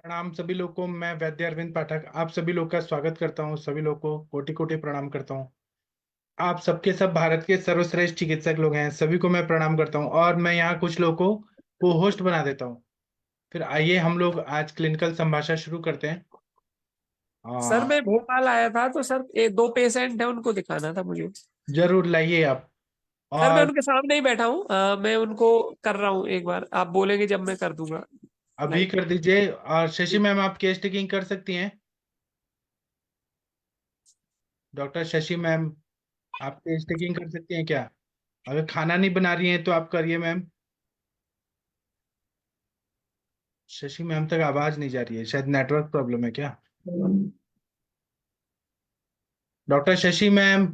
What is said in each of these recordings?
प्रणाम सभी लोग को। मैं वैद्य अरविंद पाठक आप सभी लोग का स्वागत करता हूँ। सभी लोग को कोटि कोटि प्रणाम करता हूँ। आप सबके सब भारत के सर्वश्रेष्ठ चिकित्सक लोग हैं, सभी को मैं प्रणाम करता हूँ। और मैं यहाँ कुछ लोगों को को होस्ट बना देता हूँ। फिर आइए हम लोग आज क्लिनिकल संभाषण शुरू करते हैं। सर आ, मैं भोपाल आया था तो सर दो पेशेंट है, उनको दिखाना था मुझे। जरूर लाइए आप। सर मैं और उनके सामने ही बैठा हूँ, मैं उनको कर रहा हूँ। एक बार आप बोलेंगे जब मैं कर दूंगा। अभी लाइक कर दीजिए। और शशि मैम, आप केस टेकिंग कर सकती हैं। डॉक्टर शशि मैम, आप केस टेकिंग कर सकती हैं क्या? अगर खाना नहीं बना रही हैं तो आप करिए मैम। शशि मैम तक आवाज नहीं जा रही है, शायद नेटवर्क प्रॉब्लम है क्या? Doctor Shashi ma'am.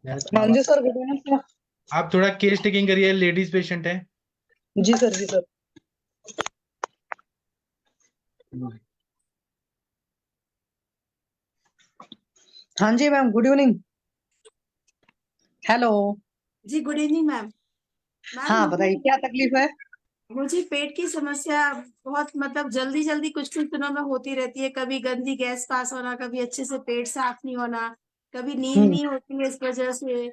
हाँ जी सर, गुड इवनिंग सर। आप थोड़ा केस टेकिंग करिए, लेडीज पेशेंट है। जी सर, जी सर। हाँ जी मैम, गुड इवनिंग। हेलो। जी गुड इवनिंग मैम। मैम हाँ बताइए, क्या तकलीफ है? मुझे पेट की समस्या बहुत मतलब जल्दी जल्दी कुछ कुछ दिनों में होती रहती है। कभी गंदी गैस पास होना, कभी अच्छे से पेट साफ नहीं होना, कभी नींद हम्म। नहीं होती है इस वजह से।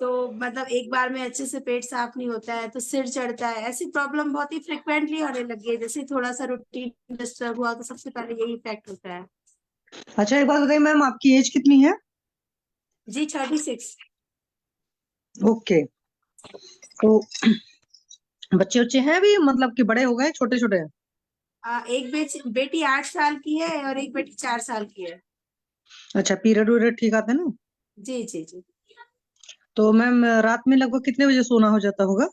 तो मतलब एक बार में अच्छे से पेट साफ नहीं होता है तो सिर चढ़ता है। ऐसी प्रॉब्लम बहुत ही फ्रिक्वेंटली होने लगी है। जैसे थोड़ा सा रूटीन डिस्टर्ब हुआ तो सबसे पहले यही इफेक्ट होता है। अच्छा, एक बात बताइए मैम, आपकी एज कितनी है? जी 36। ओके। तो बच्चे बच्चे हैं भी, मतलब कि बड़े हो गए, छोटे छोटे हैं? एक बेटी 8 साल की है और एक बेटी 4 साल की है। अच्छा, पीरियड वीरियड ठीक आते हैं ना? जी जी जी। तो मैम रात में लगभग कितने बजे सोना हो जाता होगा?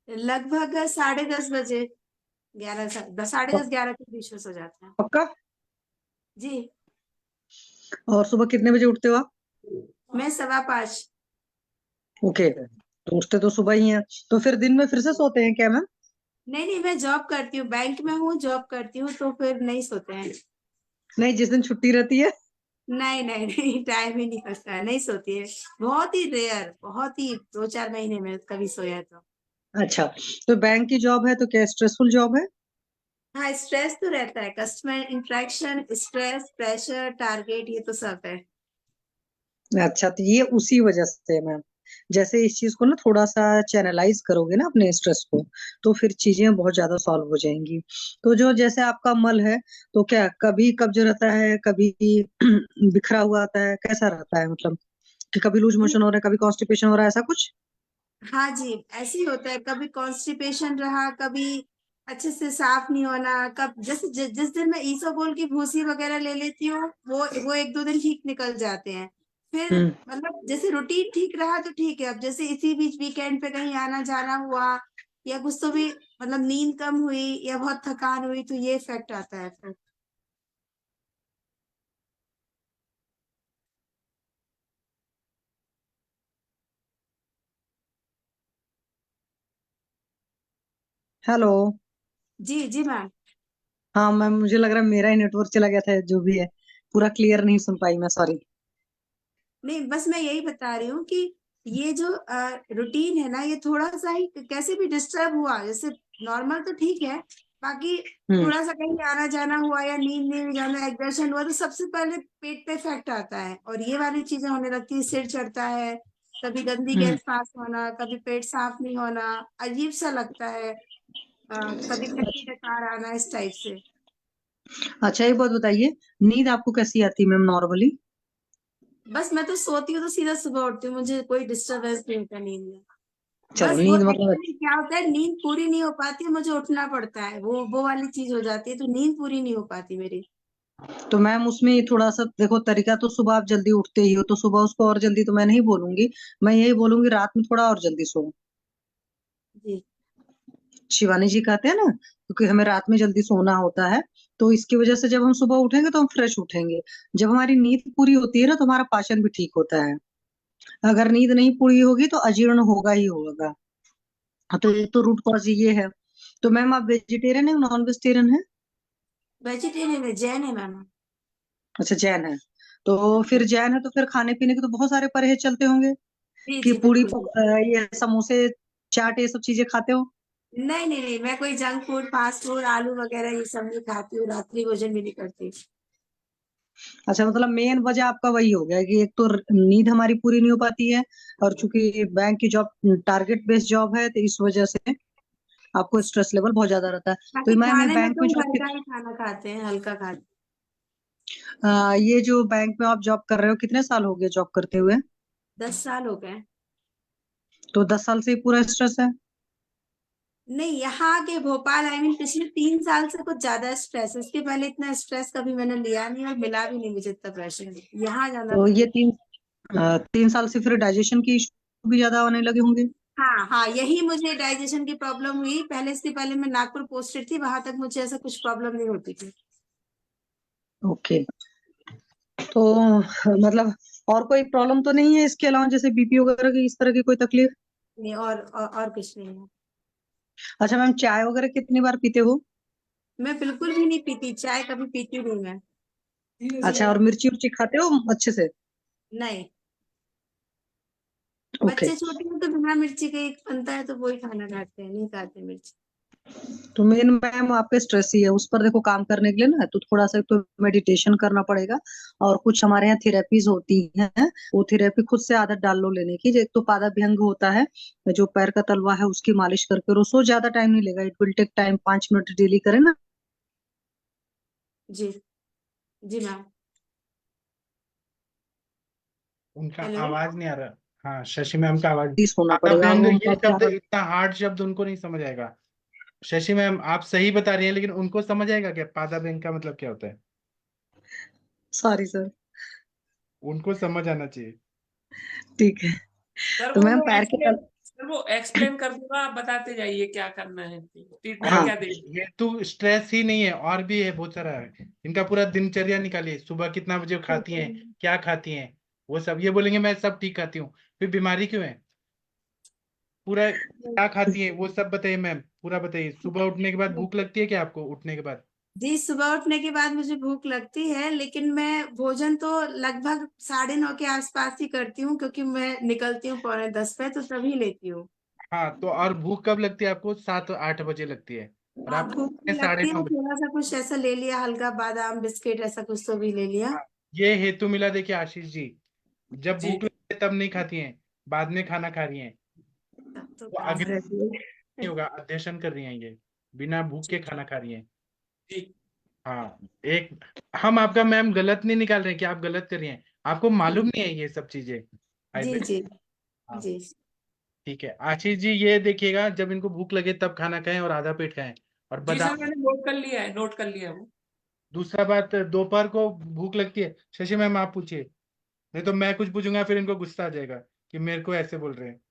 लगभग 10:30 बजे, 10:30 11 के बीच में सो जाते हैं। पक्का? जी। और सुबह कितने बजे उठते हो आप? मैं 5:15। ओके, तो उठते तो सुबह ही हैं। तो फिर दिन में फिर से सोते हैं क्या मैम? नहीं नहीं, मैं जॉब करती हूँ, बैंक में हूँ, जॉब करती हूँ तो फिर नहीं सोते हैं। नहीं, जिस दिन छुट्टी रहती है। नहीं नहीं नहीं, टाइम ही नहीं बचता है, नहीं सोती है। बहुत ही रेयर, बहुत ही 2-4 महीने में कभी सोया तो। अच्छा, तो बैंक की जॉब है तो क्या स्ट्रेसफुल जॉब है? हाँ, स्ट्रेस तो रहता है, customer interaction, stress, pressure, target, ये तो सब है। अच्छा, तो ये उसी वजह से है मैम। जैसे इस चीज को ना थोड़ा सा चैनलाइज करोगे ना अपने स्ट्रेस को, तो फिर चीजें बहुत ज्यादा सॉल्व हो जाएंगी। तो जो जैसे आपका मल है, तो क्या कभी कब्ज रहता है, कभी बिखरा हुआ आता है, कैसा रहता है मतलब? कि कभी लूज मोशन हो रहा है, कभी कॉन्स्टिपेशन हो रहा है, ऐसा कुछ? हाँ जी, ऐसे ही होता है। कभी कॉन्स्टिपेशन रहा, कभी अच्छे से साफ नहीं होना। कब जैसे जिस दिन मैं ईसोबोल की भूसी वगैरह ले लेती हूँ, वो 1-2 दिन ठीक निकल जाते हैं। फिर हम्म। मतलब जैसे रूटीन ठीक रहा तो ठीक है। अब जैसे इसी बीच वीकेंड पे कहीं आना जाना हुआ या कुछ तो भी मतलब नींद कम हुई या बहुत थकान हुई तो ये इफेक्ट आता है फिर। हेलो। जी जी मैम। हाँ मैम, मुझे लग रहा है मेरा ही नेटवर्क चला गया था, जो भी है। पूरा क्लियर नहीं सुन पाई मैं, सॉरी। नहीं, बस मैं यही बता रही हूँ कि ये जो रूटीन है ना, ये थोड़ा सा ही कैसे भी डिस्टर्ब हुआ, जैसे नॉर्मल तो ठीक है, बाकी हम्म। थोड़ा सा कहीं आना जाना हुआ या नींद नहीं जाना, एग्जर्शन हुआ तो सबसे पहले पेट पे इफेक्ट आता है और ये वाली चीजें होने लगती है। सिर चढ़ता है, कभी गंदी हम्म। गैस पास होना, कभी पेट साफ नहीं होना, अजीब सा लगता है, कभी खट्टी डकार आना, इस टाइप से। अच्छा, एक बात बताइए, नींद आपको कैसी आती है मैम नॉर्मली? बस मैं तो सोती हूँ तो सीधा सुबह उठती हूँ, मुझे कोई डिस्टरबेंस नहीं होता नींद में। चलो, बस वो नींद मतलब। एक्चुअली क्या होता है, नींद पूरी नहीं हो पाती है, मुझे उठना पड़ता है, वो वाली चीज हो जाती है, तो नींद पूरी नहीं हो पाती मेरी। तो मैम उसमें थोड़ा सा देखो, तरीका तो सुबह आप जल्दी उठते ही हो, तो सुबह उसको और जल्दी तो मैं नहीं बोलूंगी। मैं यही बोलूंगी रात में थोड़ा और जल्दी सो। जी शिवानी जी कहते हैं ना, क्योंकि हमें रात में जल्दी सोना होता है, तो इसकी वजह से जब हम सुबह उठेंगे तो हम फ्रेश उठेंगे। जब हमारी नींद पूरी होती है ना, तो हमारा पाचन भी ठीक होता है। अगर नींद नहीं पूरी होगी तो अजीर्ण होगा ही होगा। हाँ, तो एक तो रूट कॉज ये है। तो मैम आप वेजिटेरियन है, नॉन वेजिटेरियन है? वेजिटेरियन है, जैन है मैम। अच्छा, जैन है। तो फिर जैन है तो फिर खाने पीने के तो बहुत सारे परहेज चलते होंगे। जी कि जी पूड़ी बिल्कुल बिल्कुल। ये समोसे चाट ये सब चीजें खाते हो? नहीं नहीं नहीं, मैं कोई जंक फूड, फास्ट फूड, आलू वगैरह ये सब नहीं खाती हूँ, रात्रि भोजन भी नहीं करती। अच्छा, मतलब मेन वजह आपका वही हो गया कि एक तो नींद हमारी पूरी नहीं हो पाती है, और चूंकि बैंक की जॉब टारगेट बेस्ड जॉब है, तो इस वजह से आपको स्ट्रेस लेवल बहुत ज्यादा रहता है। तो बाकी मैम ये खाने में बैंक तो में हम जॉब, हल्का ही खाना खाते हैं, हल्का खाते ये जो बैंक में आप जॉब कर रहे हो, कितने साल हो गए जॉब करते हुए? हैं। 10 साल हो गए। तो 10 साल से ही पूरा स्ट्रेस है? नहीं, यहाँ के भोपाल, आई मीन पिछले 3 साल से कुछ ज्यादा स्ट्रेस है। इसके पहले इतना स्ट्रेस कभी मैंने लिया नहीं और मिला भी नहीं मुझे इतना प्रेशर। यहाँ ज्यादा। तो ये 3 साल से फिर डाइजेशन की इशू भी ज्यादा होने लगे होंगे? हाँ हाँ, यही मुझे डाइजेशन की प्रॉब्लम हुई। पहले, इसके पहले मैं नागपुर पोस्टेड थी, वहां तक मुझे ऐसा कुछ प्रॉब्लम नहीं होती थी। ओके। तो मतलब और कोई प्रॉब्लम तो नहीं है इसके अलावा, जैसे बीपी वगैरह की, इस तरह की कोई तकलीफ? नहीं, और कुछ नहीं है। अच्छा मैम, चाय वगैरह कितनी बार पीते हो? मैं बिल्कुल भी नहीं पीती चाय, कभी पीती नहीं मैं। अच्छा, और मिर्ची उर्ची खाते हो अच्छे से? नहीं, ओके। बच्चे छोटे हैं तो बिना मिर्ची के ही बनता है तो वही खाना खाते हैं, नहीं खाते मिर्ची। तो मेन मैम आपका स्ट्रेस ही है, उस पर देखो काम करने के लिए ना, तो थोड़ा सा तो मेडिटेशन करना पड़ेगा। और कुछ हमारे यहाँ थेरेपीज होती हैं, वो थेरेपी खुद से आदत डाल लो लेने की। एक तो पादाभ्यंग होता है, जो पैर का तलवा है उसकी मालिश करके रोज, ज्यादा टाइम नहीं लेगा, it will take time, 5 minute daily करें ना। जी। जी मैम। उनका हेलो। आवाज नहीं आ रहा। हाँ, शशि मैम का आवाज। प्लीज होना आधा पड़ेगा, व्यंग, वो ये उनका शब्द ज्यादा। इतना हार्ड शब्द उनको नहीं समझ आएगा। शशि मैम, आप सही बता रही हैं, लेकिन उनको समझ आएगा क्या पादा व्यंग का मतलब क्या होता है? Sorry sir. उनको समझ आना चाहिए। ठीक है। सर तो वो मैम मैं पैर के एक्सप्लेन सर वो एक्सप्लेन कर दूंगा, आप बताते जाइए क्या करना है, ट्रीटमेंट हाँ, क्या देंगे। ये तो स्ट्रेस ही नहीं है, और भी है बहुत सारा है। इनका पूरा दिनचर्या निकालिए, सुबह कितना बजे खाती हैं, क्या खाती हैं, वो सब। ये बोलेंगे मैं सब ठीक खाती हूँ, फिर बीमारी क्यों है? पूरा क्या खाती हैं वो सब बताइए मैम, पूरा बताइए। सुबह उठने के बाद भूख लगती है क्या आपको, उठने के बाद? जी, सुबह उठने के बाद मुझे भूख लगती है, लेकिन मैं भोजन तो लगभग 9:30 के आसपास ही करती हूँ, क्योंकि मैं निकलती हूँ 9:45 पे, तो तभी लेती हूँ। हाँ, तो और भूख कब लगती है आपको? 7-8 बजे लगती है, और हाँ, आप भूख भी साढ़े लगती है, नौ बजे थोड़ा सा कुछ ऐसा ले लिया, हल्का बादाम बिस्किट ऐसा कुछ तो भी ले लिया। हाँ, ये हेतु मिला। देखिए आशीष जी, जब जी भूख लगती है तब नहीं खाती हैं, बाद में खाना खा रही हैं, तब तो वो प्यास आगे रहती नहीं है। होगा, अध्यशन कर रही हैं ये, बिना भूख के खाना खा रही हैं। जी हाँ, एक, हम आपका मैम गलत नहीं निकाल रहे हैं कि आप गलत कर रही हैं, आपको मालूम जी नहीं है ये सब चीजें जी आयुर्वेद। जी हाँ, जी। ठीक है आशीष जी, ये देखिएगा जब इनको भूख लगे तब खाना खाएं, और आधा पेट खाएं, और जी सर, बादाम। मैंने नोट कर लिया है, नोट कर लिया है वो। दूसरा बात, दोपहर को भूख लगती है, शशि मैम आप पूछिए, नहीं तो मैं कुछ पूछूंगा फिर इनको गुस्सा आ जाएगा कि मेरे को ऐसे बोल रहे हैं।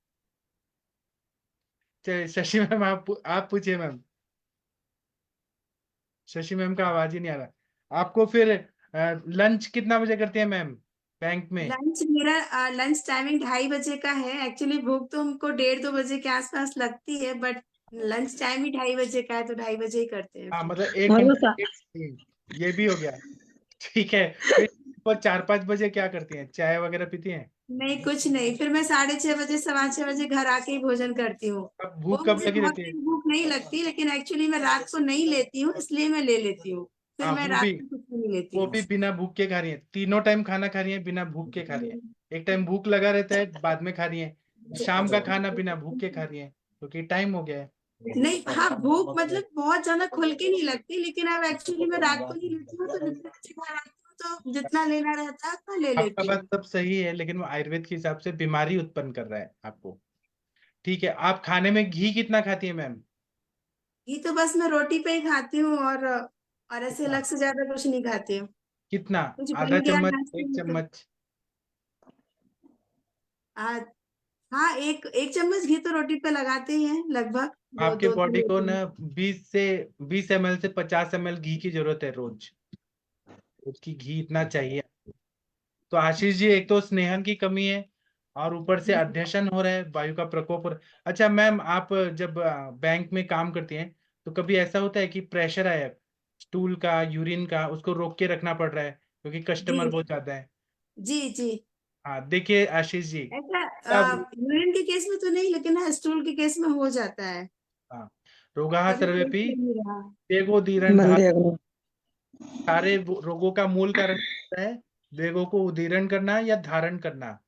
चलिए शशि मैम, आप पूछिए मैम। शशि मैम का आवाज ही नहीं आ रहा आपको। फिर लंच कितना बजे करते हैं मैम बैंक में? लंच मेरा लंच टाइमिंग 2:30 बजे का है। एक्चुअली भूख तो हमको 1:30-2 बजे के आसपास लगती है, बट लंच टाइम ही 2:30 बजे का है, तो 2:30 बजे ही करते हैं हाँ, फिर। मतलब एक और वो घंटा ये भी हो गया। ठीक है, फिर वो 4-5 बजे क्या करती हैं, चाय वगैरह पीती हैं? नहीं, कुछ नहीं, फिर मैं 6:30 बजे 6:15 बजे घर आके ही भोजन करती हूँ। अब वो भूख कब मुझे लगी बहुत रहती है? तेज भूख नहीं लगती, लेकिन एक्चुअली मैं रात को नहीं लेती हूँ, इसलिए मैं ले लेती हूँ। फिर हाँ, मैं वो भी, रात में कुछ नहीं लेती वो हूँ। भी बिना भूख के खा रही हैं, तीनों टाइम खाना खा रही हैं बिना भूख के खा रही हैं। एक टाइम भूख लगा रहता है, बाद में खा रही हैं, शाम का खाना बिना भूख के खा रही हैं, क्योंकि टाइम हो गया है। नहीं, हाँ, भूख मतलब बहुत ज्यादा खुल के नहीं लगती, लेकिन अब एक्चुअली मैं रात को नहीं लेती हूँ, तो जितने बजे घर आती हूँ तो जितना लेना रहता है उतना ले आपका लेती बात हूँ। सब सही है, लेकिन वो आयुर्वेद के हिसाब से बीमारी उत्पन्न कर रहा है आपको। ठीक है, आप खाने में घी कितना खाती है मैम? घी तो बस मैं रोटी पे ही खाती हूँ, और ऐसे कितना? अलग से ज्यादा कुछ नहीं खाती हूँ। कितना? कुछ आधा बन गया चम्मच, नाश्ते एक में तो। चम्मच? आ, हाँ, एक एक चम्मच घी तो रोटी पे लगाते ही हैं, लगभग दो आपके दो तीन बॉडी को रोटी। ना 20 ml से 50 ml घी की जरूरत है रोज। उसकी घी इतना चाहिए। तो आशीष जी, एक तो स्नेहन की कमी है, और ऊपर से अध्यशन हो रहा है, वायु का प्रकोप हो रहा है। अच्छा मैम, आप जब बैंक में काम करती हैं, तो कभी ऐसा होता है कि प्रेशर आया स्टूल का, यूरिन का, उसको रोक के रखना पड़ रहा है क्योंकि जी कस्टमर बहुत ज्यादा है? जी जी। हाँ, देखिए आशीष जी, ऐसा तब, यूरिन के केस में तो नहीं, लेकिन हाँ, स्टूल के केस में हो जाता है। हाँ, रोगाः कभी सर्वेपि पेट नहीं रहा। वेगोदीरण मंदेग्नो। सारे रोगों का मूल कारण होता है वेगों को उदीरण करना या धारण करना।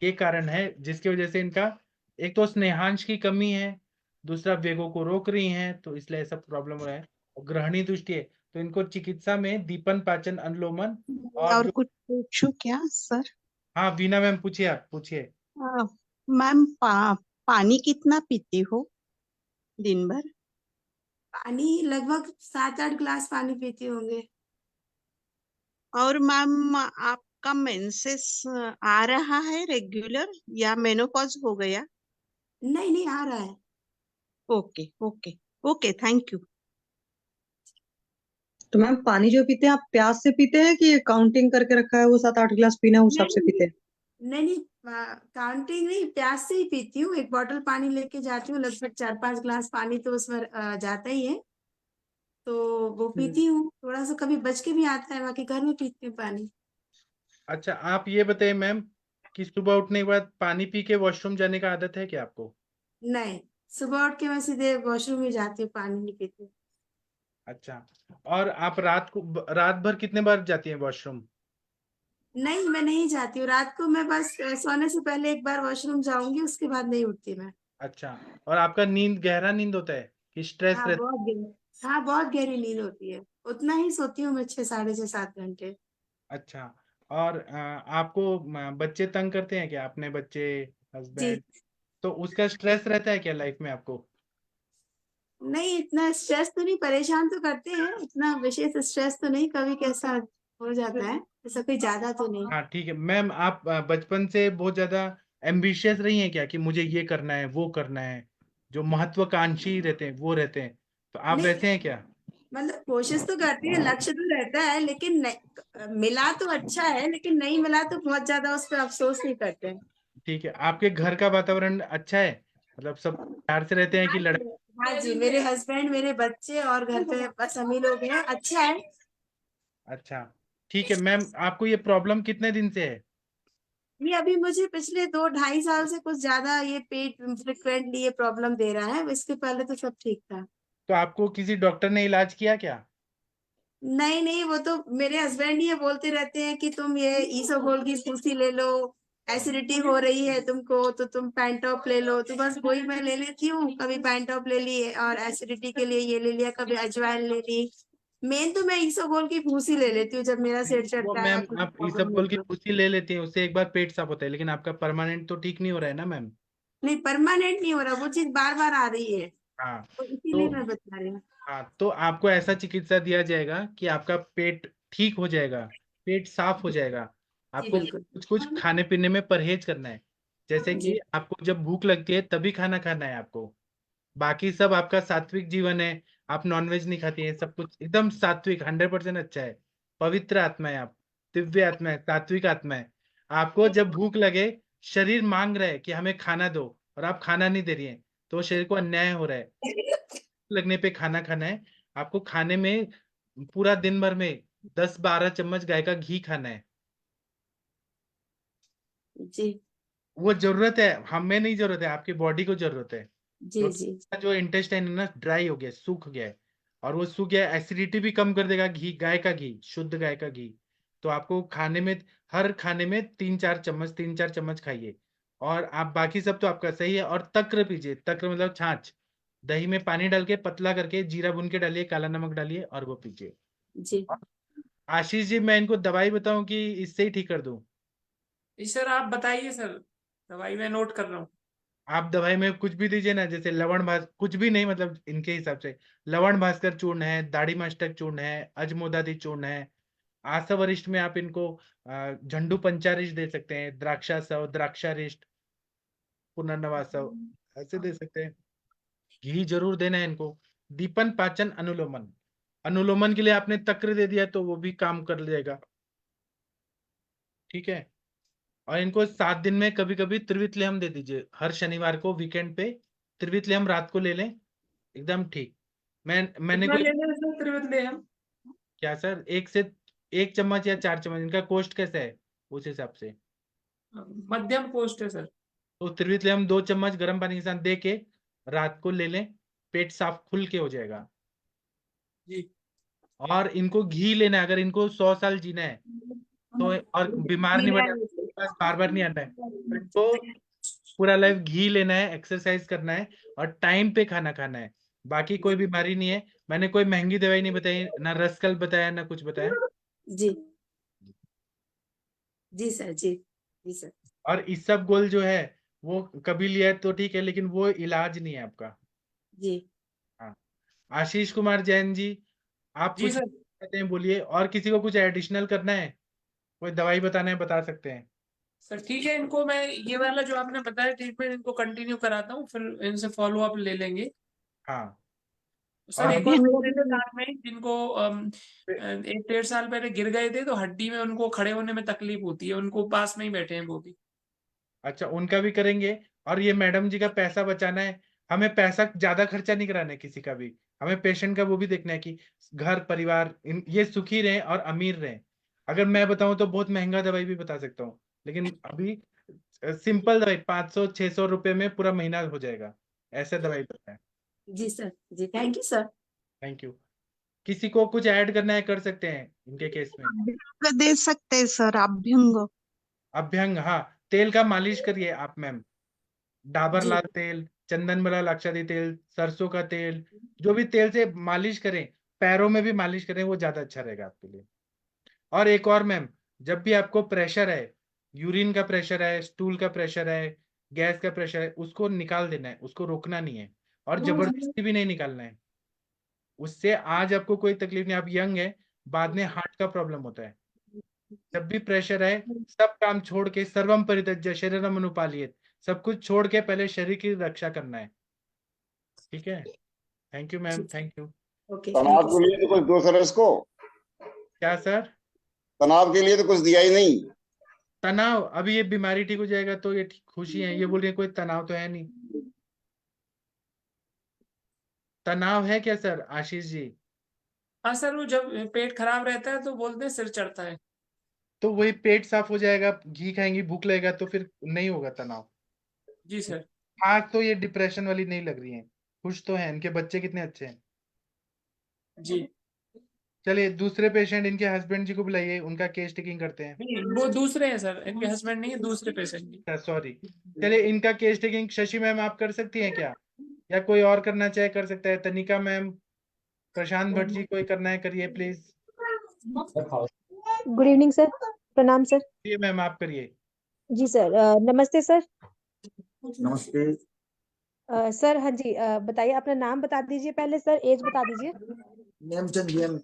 ये कारण है जिसकी वजह से इनका एक तो स्नेहांश की कमी है, दूसरा वेगों को रोक रही है, तो इसलिए ऐसा प्रॉब्लम हो रहा है। और ग्रहणी दृष्टि है तो इनको चिकित्सा में दीपन पाचन अनुलोमन और और जो कुछ पूछूं क्या सर? हाँ वीना मैम पूछिए, आप पूछिए। मैम पानी कितना पीती हो दिन भर? पानी लगभग 7-8 गिलास पानी पीती होंगे। और मैम आपका मेंसेस आ रहा है रेगुलर या मेनोपॉज हो गया? नहीं नहीं आ रहा है। Okay okay okay, thank you. तो मैम पानी जो पीते हैं आप प्यास से पीते हैं कि काउंटिंग करके रखा है वो 7-8 गिलास पीना है उस हिसाब से नहीं पीते हैं? नहीं काउंटिंग नहीं, प्यास से ही पीती हूँ। एक बॉटल पानी लेके जाती हूँ, लगभग 4-5 गिलास पानी तो उसमें जाता ही है, तो वो पीती हूँ। थोड़ा सा कभी बच के भी आता है, बाकी घर में पीती हूँ पानी। अच्छा आप ये बताइए मैम कि सुबह उठने के बाद पानी पी के वॉशरूम जाने का आदत है क्या आपको? नहीं, सुबह उठ के मैं सीधे वॉशरूम ही जाती हूँ, पानी नहीं पीती। अच्छा, और आप रात भर कितने बार जाती हैं वॉशरूम? नहीं, मैं नहीं जाती हूँ रात को। मैं बस सोने से पहले एक बार वॉशरूम जाऊंगी, उसके बाद नहीं उठती मैं। अच्छा, और आपका नींद गहरा नींद होता है कि स्ट्रेस हाँ रहता बहुत गहरी, हाँ बहुत गहरी नींद होती है। उतना ही सोती हूँ मैं, 6 साढ़े 6-7 घंटे। है? अच्छा, और आपको बच्चे तंग करते हैं क्या, अपने बच्चे, जी हस्बैंड? तो उसका स्ट्रेस रहता है क्या लाइफ में आपको? नहीं, इतना स्ट्रेस तो नहीं, परेशान तो करते हैं, इतना विशेष स्ट्रेस तो नहीं, कभी कैसा हो जाता है, ऐसा कोई ज्यादा तो नहीं। हाँ ठीक है मैम, आप बचपन से बहुत ज्यादा एम्बिशियस रही हैं क्या कि मुझे ये करना है वो करना है, जो महत्वाकांक्षी रहते हैं वो रहते हैं, तो आप नहीं, वैसे हैं क्या? मतलब कोशिश तो करती है, लक्ष्य तो रहता है, लेकिन मिला तो अच्छा है, लेकिन नहीं मिला तो बहुत ज्यादा उस पर अफसोस नहीं करते हैं। ठीक है, आपके घर का वातावरण अच्छा है, मतलब सब प्यार से रहते हैं कि हाँ लड़ाई? जी, हाँ जी, मेरे हस्बैंड, मेरे बच्चे और घर पे बस हम ही लोग हैं, अच्छा है। अच्छा ठीक है मैम, आपको ये प्रॉब्लम कितने दिन से है? ये अभी मुझे पिछले 2-2.5 साल से कुछ ज्यादा ये पेट फ्रिक्वेंटली ये प्रॉब्लम दे रहा है, इसके पहले तो सब ठीक था। तो आपको किसी डॉक्टर ने इलाज किया क्या? नहीं नहीं, वो तो मेरे हस्बैंड ही ये बोलते रहते हैं कि तुम ये ईसोफोल की फूसी ले लो, एसिडिटी हो रही है तुमको तो तुम पैंटॉप ले लो, तो बस वही मैं ले लेती हूँ। कभी पैंटॉप ले ली और एसिडिटी के लिए ये ले लिया, कभी अजवाइन ले ली। मेन तो मैं ईसोफोल की फूसी ले लेती हूँ जब मेरा सिर वो चढ़ता है या मैम कुछ आप प्रॉब्लम इसबगोल की होती है। पुष्टि ले लेती हैं, उससे एक बार पेट साफ होता है, लेकिन आपका परमानेंट तो ठीक नहीं हो रहा है ना मैम? नहीं, परमानेंट नहीं हो रहा, वो चीज बार बार आ रही है, हाँ, तो तो इसीलिए मैं बता रही हूँ। हाँ तो आपको ऐसा चिकित्सा दिया जाएगा कि आपका पेट ठीक हो जाएगा, पेट साफ हो जाएगा। जी आपको बिल्कुल। कुछ कुछ खाने पीने में परहेज करना है, जैसे जी कि आपको जब भूख लगती है तभी खाना खाना है आपको। बाकी सब आपका सात्विक जीवन है, आप नॉनवेज नहीं खाती है, सब कुछ एकदम सात्विक 100% अच्छा है। पवित्र आत्मा है आप, दिव्य आत्मा है, सात्विक आत्मा है। आपको जब भूख लगे, शरीर मांग रहा है कि हमें खाना दो, और आप खाना नहीं दे रही हैं, तो शरीर को अन्याय हो रहा है। लगने पे खाना खाना है आपको, खाने में पूरा दिन भर में 10-12 चम्मच गाय का घी खाना है। जी वो जरूरत है, हमें नहीं जरूरत है, आपकी बॉडी को जरूरत है। जी क्योंकि जी इसका जो इंटेस्टाइन है ना, ड्राई हो गया, सूख गया है, और वो सूख गया, एसिडिटी भी कम कर देगा घी, गाय का घी, शुद्ध गाय का घी। तो आपको खाने में, हर खाने में 3-4 चम्मच खाइए। और आप बाकी सब तो आपका सही है। और तक्र पीजिए, तक्र मतलब छाछ, दही में पानी डाल के पतला करके जीरा भून के डालिए, काला नमक डालिए और वो पीजिए। जी। आशीष जी, मैं इनको दवाई बताऊं कि इससे ही ठीक कर दूं? जी सर, आप बताइए सर, दवाई मैं नोट कर रहा हूँ। आप दवाई में कुछ भी दीजिए ना, जैसे लवण भास, कुछ भी नहीं, मतलब इनके हिसाब से लवण भास्कर चूर्ण है, दाढ़ी मस्तक चूर्ण है, अजमोदादी चूर्ण है। आशा वरिष्ठ में आप इनको झंडू पंचारिष्ट दे सकते हैं, द्राक्षासव, द्राक्षारिष्ट, पुनर्नवासव, ऐसे दे सकते हैं। घी जरूर देना है इनको। दीपन पाचन अनुलोमन, अनुलोमन के लिए आपने तक्र दे दिया तो वो भी काम कर जाएगा। ठीक है, और इनको 7 दिन में कभी कभी त्रिवितलेहम दे दीजिए, हर शनिवार को वीकेंड पे त्रिवितलेहम रात को ले लें, एकदम ठीक। मैंने कितना कोई, लेना है सर त्रिवतलेहम? क्या सर, 1 चम्मच या 4 चम्मच, इनका कोष्ट कैसा है उस हिसाब से। मध्यम पोस्ट है सर। तो त्रिवितलेहम 2 चम्मच गर्म पानी के साथ दे के रात को ले लें, पेट साफ खुल के हो जाएगा। जी और इनको घी लेना है, अगर इनको 100 साल जीना है तो, और बीमार नहीं पड़ना है, बस बार बार नहीं आना है, तो इनको पूरा लाइफ घी लेना है, एक्सरसाइज करना है और टाइम पे खाना खाना है। बाकी कोई बीमारी नहीं है। मैंने कोई महंगी दवाई नहीं बताई, ना रसकल बताया, ना कुछ बताया। जी जी सर, जी जी सर। और इस सब गोल जो है वो कभी लिया है तो ठीक है, लेकिन वो इलाज नहीं है आपका। जी हाँ। आशीष कुमार जैन जी, आप जी कुछ सर। कहते हैं बोलिए, और किसी को कुछ एडिशनल करना है, कोई दवाई बताना है बता सकते हैं। सर ठीक है, इनको मैं ये वाला जो आपने बताया ट्रीटमेंट इनको कंटिन्यू कराता हूँ, फिर इनसे फॉलो अप ले लेंगे। हाँ। सर और एक और लोग थे साथ में जिनको 1-1.5 साल पहले गिर गए थे, तो हड्डी में उनको खड़े होने में तकलीफ होती है, उनको पास में ही बैठे हैं वो भी। अच्छा, उनका भी करेंगे। और ये मैडम जी का पैसा बचाना है, हमें पैसा ज्यादा खर्चा नहीं कराना है किसी का भी, हमें पेशेंट का वो भी देखना है कि घर परिवार ये सुखी रहें और अमीर रहें। अगर मैं बताऊं तो बहुत महंगा दवाई भी बता सकता हूँ, लेकिन अभी सिंपल दवाई 500-600 रुपए में पूरा महीना हो जाएगा, ऐसे दवाई बताए हैं। जी सर, जी thank you sir. Thank you. किसी को कुछ ऐड करना है कर सकते हैं इनके केस में। अभ्यंग दे सकते हैं सर, अभ्यंग। अभ्यंग, हाँ। तेल का मालिश करिए आप मैम, डाबर जी लाल तेल, चंदन बला लाक्षादी तेल, सरसों का तेल, जो भी तेल से मालिश करें, पैरों में भी मालिश करें, वो ज्यादा अच्छा रहेगा आपके लिए। और एक और मैम, जब भी आपको प्रेशर है, यूरिन का प्रेशर है, स्टूल का प्रेशर है, गैस का प्रेशर है, उसको निकाल देना है, उसको रोकना नहीं है और जबरदस्ती भी नहीं निकालना है। उससे आज आपको कोई तकलीफ नहीं, आप यंग है, बाद में हार्ट का प्रॉब्लम होता है। जब भी प्रेशर है, सब काम छोड़ के, सर्वम परित्यज्य शरीरम अनुपालियेत, सब कुछ छोड़ के पहले शरीर की रक्षा करना है। ठीक है। Thank you ma'am, thank you. Okay, thank तनाव यू के लिए तो कुछ दो सर इसको। क्या सर? तनाव के लिए तो कुछ दिया ही नहीं। तनाव, अभी ये बीमारी ठीक हो जाएगा तो ये खुशी है, ये बोल रही है कोई तनाव तो है नहीं। तनाव है क्या सर आशीष जी? हाँ सर, वो जब पेट खराब रहता है तो बोलते हैं सिर चढ़ता है। तो वही पेट साफ हो जाएगा, घी खाएंगी, भूख लगेगा तो फिर नहीं होगा तनाव। जी सर। आग तो ये डिप्रेशन वाली नहीं लग रही है, खुश तो है, इनके बच्चे कितने अच्छे हैं। जी चलिए दूसरे पेशेंट, इनके हस्बैंड जी को बुलाइए, उनका केस टेकिंग करते हैं। नहीं, वो दूसरे हैं सर, इनके हस्बैंड नहीं है, दूसरे पेशेंट। सॉरी। चलिए इनका केस टेकिंग शशि मैम आप कर सकती हैं क्या, या कोई और करना चाहे कर सकता है? तनिका मैम, प्रशांत भट्ट जी, कोई करना है करिए प्लीज। Good evening sir. प्रणाम सर। ये मैम आप करिए। जी सर, नमस्ते सर। नमस्ते। सर हाँ जी, बताइए अपना नाम बता दीजिए पहले सर, एज बता दीजिए। नेमचंद जैन।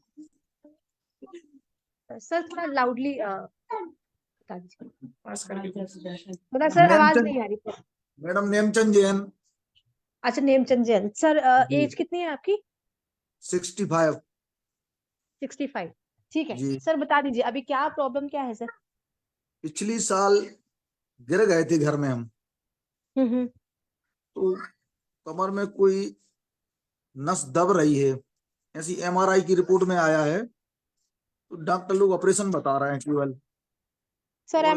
सर थोड़ा लाउडली बता दीजिए, पास करके थोड़ा सर आवाज नेमचंद, नहीं आ रही सर। मैडम नेमचंद जैन। अच्छा नेमचंद जैन सर, जी। एज कितनी है आपकी? 65। 65। ठीक है जी। सर, बता दीजिए अभी क्या प्रॉब्लम क्या है सर? पिछली साल गिर गए थे घर में हम, हम्म। तो कमर में कोई नस दब रही है, ऐसी एमआरआई की रिपोर्ट में आया है, तो डॉक्टर लोग ऑपरेशन बता रहे हैं केवल। सर और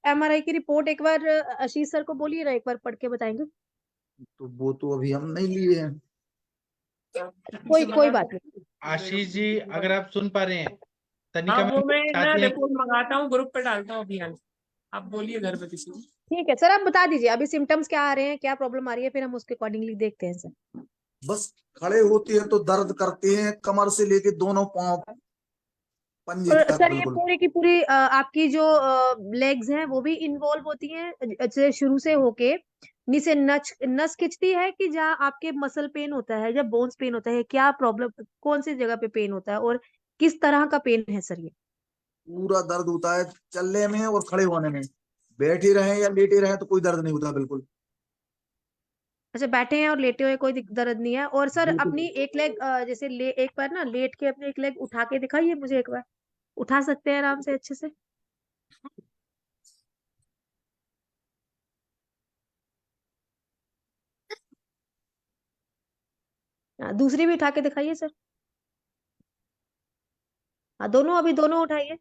एमआरआई की रिपोर्ट एक बार आशीष सर को बोलिए ना, एक बार पढ़ के बताएंगे। तो वो तो अभी हम नहीं लिए हैं। कोई बात नहीं। आशीष जी अगर आप सुन पा रहे हैं, हाँ तनिका वो मैम मैं ना चाहती हैं। रिपोर्ट मंगाता हूँ, ग्रुप पे डालता हूँ अभियान। आप बोलिए घर पे किसी को। ठीक है सर, आप बता दीजिए अभी सिम्टम्स क्या आ रहे हैं, क्या प्रॉब्लम आ रही है, फिर हम उसके अकॉर्डिंगली देखते हैं सर। बस खड़े होते हैं तो दर्द करते हैं, कमर से लेके दोनों पांव, पंजे और तक सर ये बिल्कुल। पूरी की पूरी आपकी जो लेग्स हैं वो भी इन्वॉल्व होती हैं, अच्छा शुरू से होके नीचे नस नस खिंचती है कि जहाँ आपके मसल पेन होता है, जब बोन्स पेन होता है, क्या प्रॉब्लम, कौन सी जगह पे पेन होता है और किस तरह का पेन है सर ये? पूरा दर्द होता है चलने में और खड़े होने में, बैठे रहे या लेटे रहे तो कोई दर्द नहीं होता बिल्कुल। अच्छा बैठे हैं और लेटे हुए कोई दर्द नहीं है। और सर बिल्कुल। अपनी एक लेग जैसे एक बार ना लेट के अपनी एक लेग उठा के दिखाइए मुझे एक बार, उठा सकते हैं आराम से अच्छे से? हाँ, दूसरी भी उठा के दिखाइए सर। हाँ दोनों, अभी दोनों उठाइए,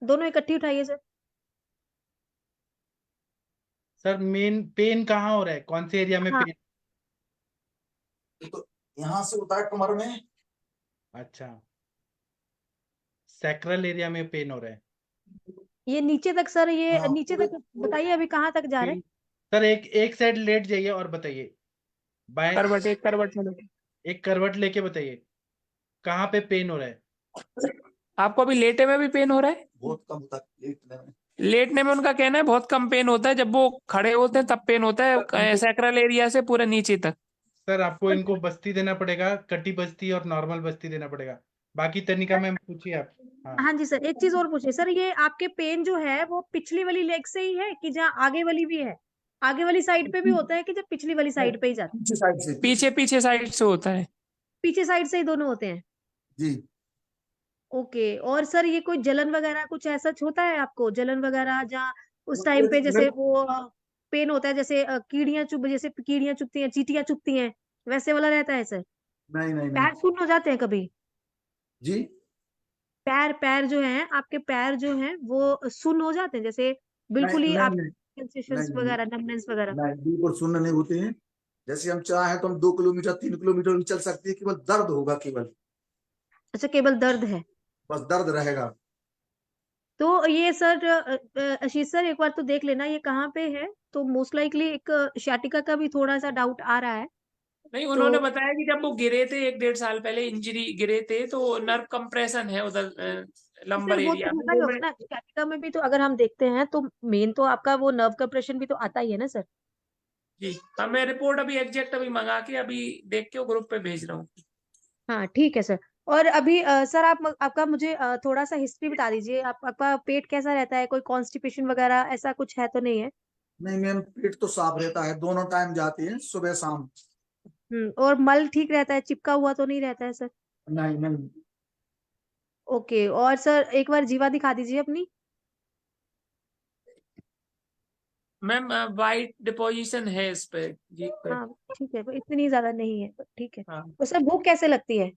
दोनों इकट्ठी उठाइए सर। सर मेन पेन कहाँ हो रहा है, कौन से एरिया में हाँ पेन? तो यहाँ से होता है कमर में, अच्छा, सैक्रल एरिया में पेन हो रहा है। ये नीचे तक सर, ये हाँ, नीचे पूरे तक बताइए अभी कहाँ तक जा रहा है? सर एक साइड लेट जाइए और बताइए। बाएं करवट, एक करवट में लेके। एक करवट लेके बताइए कहाँ पे पेन हो रहा है। आपको अभी लेटे में भी पेन हो रहा है? बहुत कम तक लेटने में। लेटने में उनका कहना है बहुत कम पेन होता है, जब वो खड़े होते हैं तब पेन होता है, सैक्रल एरिया से पूरा नीचे तक। सर आपको इनको बस्ती देना पड़ेगा, कटी बस्ती और नॉर्मल बस्ती देना पड़ेगा। बाकी तनिका मैम पूछिए आप। हाँ हाँ जी सर, एक चीज और पूछिए सर, ये आपके पेन जो है वो पिछली वाली लेग से ही है कि जहाँ आगे वाली भी है? आगे वाली साइड पे भी होता है कि जब पिछली वाली साइड पे ही जाता है? पीछे साइड से। पीछे पीछे साइड से होता है। पीछे साइड से ही दोनों होते हैं? जी। ओके। और सर ये कोई जलन वगैरह कुछ ऐसा होता है आपको, जलन वगैरह जहाँ उस टाइम पे जैसे वो पेन होता है, जैसे कीड़ियां चुभ, जैसे कीड़ियां चुभती हैं, चींटियां चुभती हैं, वैसे वाला रहता है सर? नहीं नहीं नहीं। पैर सुन्न हो जाते हैं कभी? जी। पैर पैर जो हैं आपके, पैर जो हैं वो सुन्न हो जाते हैं, जैसे नहीं बिल्कुल ही नहीं आप नहीं सेंसेशंस नहीं वगैरह, नमनेस वगैरह? नहीं, बिल्कुल सुन्न नहीं होते हैं। जैसे हम चाहे तो हम 2 किलोमीटर 3 किलोमीटर भी चल सकते हैं, केवल दर्द होगा, केवल अच्छा, केवल दर्द है? बस दर्द रहेगा। तो ये सर आशीष सर, एक बार तो देख लेना ये कहाँ पे है। तो मोस्ट लाइकली एक sciatica का भी थोड़ा सा डाउट आ रहा है। नहीं, तो उन्होंने बताया कि जब वो गिरे थे 1-1.5 साल पहले, इंजरी गिरे थे, तो नर्व कंप्रेशन है उधर लंबर सर वो एरिया तो में, होता ही वो होगा मैं। ना sciatica में भी, तो अगर हम देखते हैं तो मेन तो आपका वो नर्व कंप्रेशन भी तो आता ही है ना सर? जी हाँ, मैं रिपोर्ट अभी एग्जैक्ट अभी मंगा के अभी देख के ग्रुप पे भेज रहा हूँ। हाँ ठीक है सर। और अभी सर आप आपका मुझे थोड़ा सा हिस्ट्री बता दीजिए, आपका पेट कैसा रहता है? कोई कॉन्स्टिपेशन वगैरह ऐसा कुछ है तो नहीं है? नहीं मैम, पेट तो साफ रहता है, दोनों टाइम जाती है, सुबह शाम। और मल ठीक रहता है, चिपका हुआ तो नहीं रहता है सर? नहीं नहीं। ओके। और सर एक बार जीवा दिखा दीजिए अपनी। मैम वाइट डिपोजिशन है इस पे जी पे। हाँ ठीक है, इतनी ज्यादा नहीं है, ठीक है। हाँ, और सर भूख कैसे लगती है?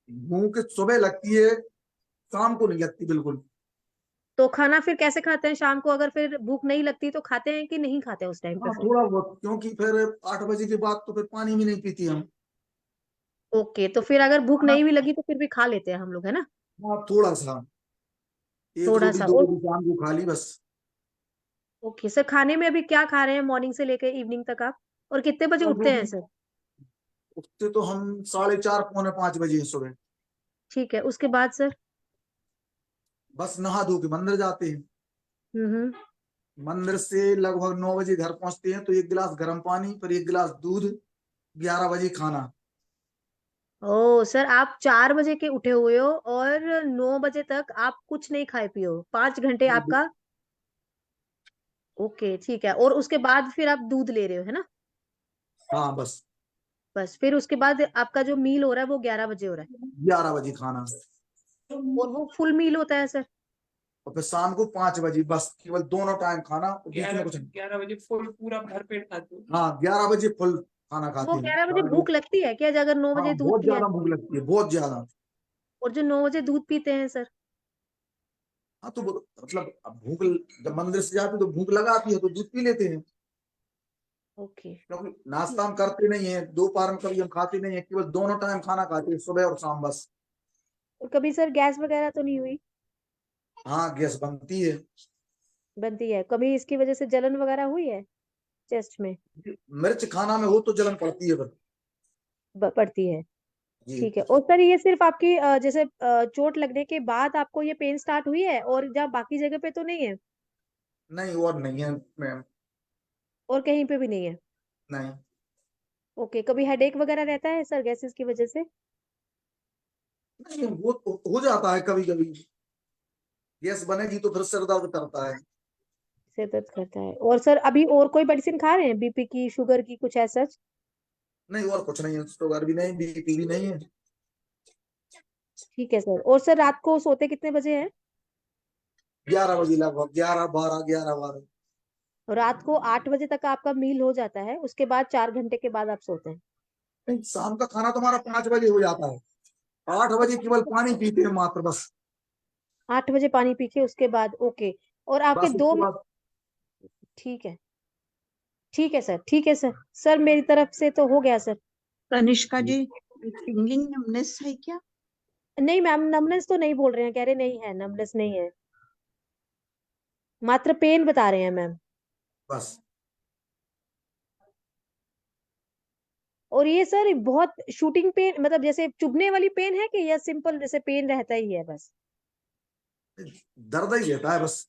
भूख सुबह लगती है, शाम को नहीं लगती बिल्कुल। तो खाना फिर कैसे खाते हैं शाम को? अगर फिर भूख नहीं लगती तो खाते हैं कि नहीं खाते उस टाइम पे हाँ फिर? थोड़ा बहुत, क्योंकि फिर 8 बजे के बाद तो फिर पानी भी नहीं पीती हम। ओके, तो फिर अगर भूख खाना, नहीं भी लगी तो फिर भी खा लेते हैं हम लोग, है ना? हाँ थोड़ा सा, एक थोड़ा रोटी सा। 2 और रोटी शाम को खा ली बस। ओके सर, खाने में अभी क्या खा रहे हैं मॉर्निंग से लेकर इवनिंग तक आप? और कितने बजे उठते हैं सर? उठते तो हम 4:30 पौने 5 बजे सुबह। ठीक है, उसके बाद सर? बस नहा धो के मंदिर जाते हैं। हम्म। मंदिर से लगभग 9 बजे घर पहुंचते हैं, तो 1 गिलास गर्म पानी, फिर 1 गिलास दूध, 11 बजे खाना। ओ सर, आप 4 बजे के उठे हुए हो और 9 बजे तक आप कुछ नहीं खाए पिए हो, 5 घंटे आपका? ओके ठीक है। और उसके बाद फिर आप दूध ले रहे हो, है ना? हाँ बस। बस फिर उसके बाद आपका जो मील हो रहा है वो 11 बजे हो रहा 11 बजे खाना, है, और वो फुल मील होता है सर? और फिर शाम को 5 बजे, बस केवल दोनों टाइम खाना, और बीच में 11 कुछ नहीं। 11 बजे फुल पूरा भरपेट खाते हो? हाँ 11 बजे फुल खाना वो खाते हैं। 11 बजे भूख लगती है क्या अगर 9 बजे हाँ दूध बहुत पिया ज्यादा है? भूख लगती है, बहुत ज्यादा। और जो 9 बजे दूध पीते हैं सर? हाँ तो मतलब अब भूख, जब मंदिर से जाते तो भूख लगाती है तो दूध पी लेते हैं, ओके। क्योंकि नाश्ता हम करते नहीं है, दोपहर में कभी हम खाते नहीं है, केवल दोनों टाइम खाना खाते हैं, सुबह और शाम बस। और कभी सर गैस वगैरह तो नहीं हुई? हाँ गैस बनती है। बनती है? कभी इसकी वजह से जलन वगैरह हुई है चेस्ट में? मिर्च खाना में हो तो जलन पड़ती है फिर। पड़ती है? जी। ठीक है। और सर ये सिर्फ आपकी जैसे चोट लगने के बाद आपको ये पेन स्टार्ट हुई है, और जहाँ बाकी जगह पे तो नहीं है? नहीं और नहीं है मैम। और कहीं पे भी नहीं है? नहीं ओके। कभी हेडेक वगैरह रहता है सर गैसेस की वजह से? नहीं, वो हो जाता है कभी कभी, गैस बनेगी तो फिर सिर दर्द करता है। सिर दर्द करता है। और सर अभी और कोई मेडिसिन खा रहे हैं, बीपी की, शुगर की, कुछ ऐसा? नहीं और कुछ नहीं है, शुगर भी नहीं, बीपी भी नहीं है। ठीक है सर। और सर रात को सोते कितने बजे हैं? 11 बजे लगभग, 11 12, 11 12। रात को 8 बजे तक आपका मील हो जाता है, उसके बाद 4 घंटे के बाद आप सोते हैं? नहीं, शाम का खाना तुम्हारा 5 बजे हो जाता है, 8 बजे केवल पानी पीते हैं मात्र बस। 8 बजे पानी पी के उसके बाद ओके। और आपके बस दो, उसके बाद। ठीक है, ठीक है सर, ठीक है सर। सर मेरी तरफ से तो हो गया सर। तनिष्का जी, टिंगलिंग नमनेस है क्या? नहीं मैम, नमनेस तो नहीं बोल रहे हैं, कह रहे नहीं है, नमनेस नहीं है, मात्र पेन बता रहे हैं मैम। बस और ये सर बहुत शूटिंग पेन, मतलब जैसे चुभने वाली पेन है कि या सिंपल जैसे पेन रहता ही है बस? दर्द ही रहता है बस,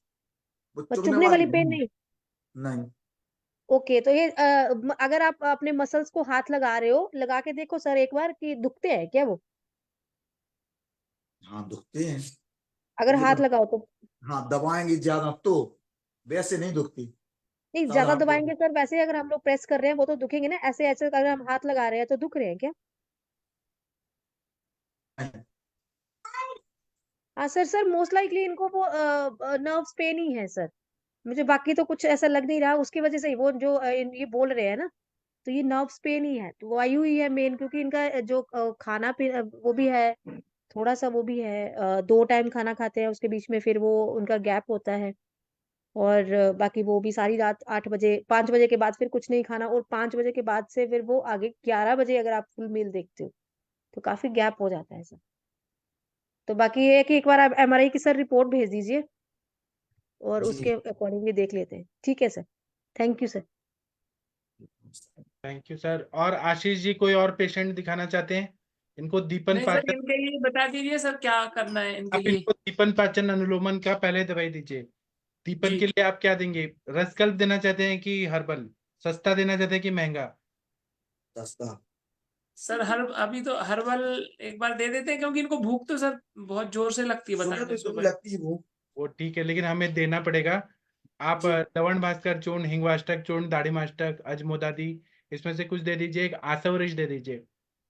वो बस चुभने चुभने वाली वाली पेन नहीं। नहीं? नहीं। ओके, तो ये अगर आप अपने मसल्स को हाथ लगा रहे हो, लगा के देखो सर एक बार कि दुखते हैं क्या वो, हाँ दुखते हैं, अगर हाथ लेकिन लगाओ तो? हाँ दबाएंगे ज्यादा तो वैसे नहीं दुखती। नहीं, ज्यादा साधारण तौर दबाएंगे सर, वैसे अगर हम लोग प्रेस कर रहे हैं वो तो दुखेंगे ना, ऐसे ऐसे अगर हम हाथ लगा रहे हैं तो दुख रहे हैं क्या? पर हाँ सर, सर मोस्ट लाइकली इनको वो नर्व्स पेन ही है सर, मुझे बाकी तो कुछ ऐसा लग नहीं रहा, उसकी वजह से ही वो जो ये बोल रहे हैं ना, तो ये नर्व्स पेन ही है, तो वायु ही है मेन, क्योंकि इनका जो खाना पीना वो भी है, थोड़ा सा वो भी है, 2 टाइम खाना खाते हैं, उसके बीच में फिर वो उनका गैप होता है, और बाकी वो भी सारी रात 8 बजे 5 बजे के बाद फिर कुछ नहीं खाना, और 5 बजे के बाद से फिर वो आगे 11 बजे अगर आप फुल मील देखते हो तो काफी गैप हो जाता है सर। तो बाकी ये है कि एक बार आप MRI की सर रिपोर्ट भेज दीजिए और उसके जी। अकॉर्डिंगली देख लेते हैं, ठीक है sir? Thank you sir. Thank you sir. और आशीष जी, कोई और पेशेंट दिखाना चाहते हैं? इनको दीपन नहीं सर, पाचन, इनके लिए बता दीजिए सर क्या करना है इनके आप लिए। इनको दीपन पाचन अनुलोमन का पहले दवाई दीजिए। दीपन जी के लिए आप क्या देंगे? रसकल्प देना चाहते हैं कि हर्बल? सस्ता देना चाहते हैं कि महंगा? सस्ता। सर, हर अभी तो हर्बल एक बार दे देते हैं, क्योंकि इनको भूख तो सर बहुत जोर से लगती है, सुबह बताने तो इतनी सुबह। लगती है वो। वो ठीक है, लेकिन हमें देना पड़ेगा। आप जी लवण भास्कर चूर्ण, हिंगवाष्टक चूर्ण, दाढ़ीमाष्टक, अजमोदादी, इसमें से कुछ दे दीजिए। एक आसवरिश दे दीजिए। जी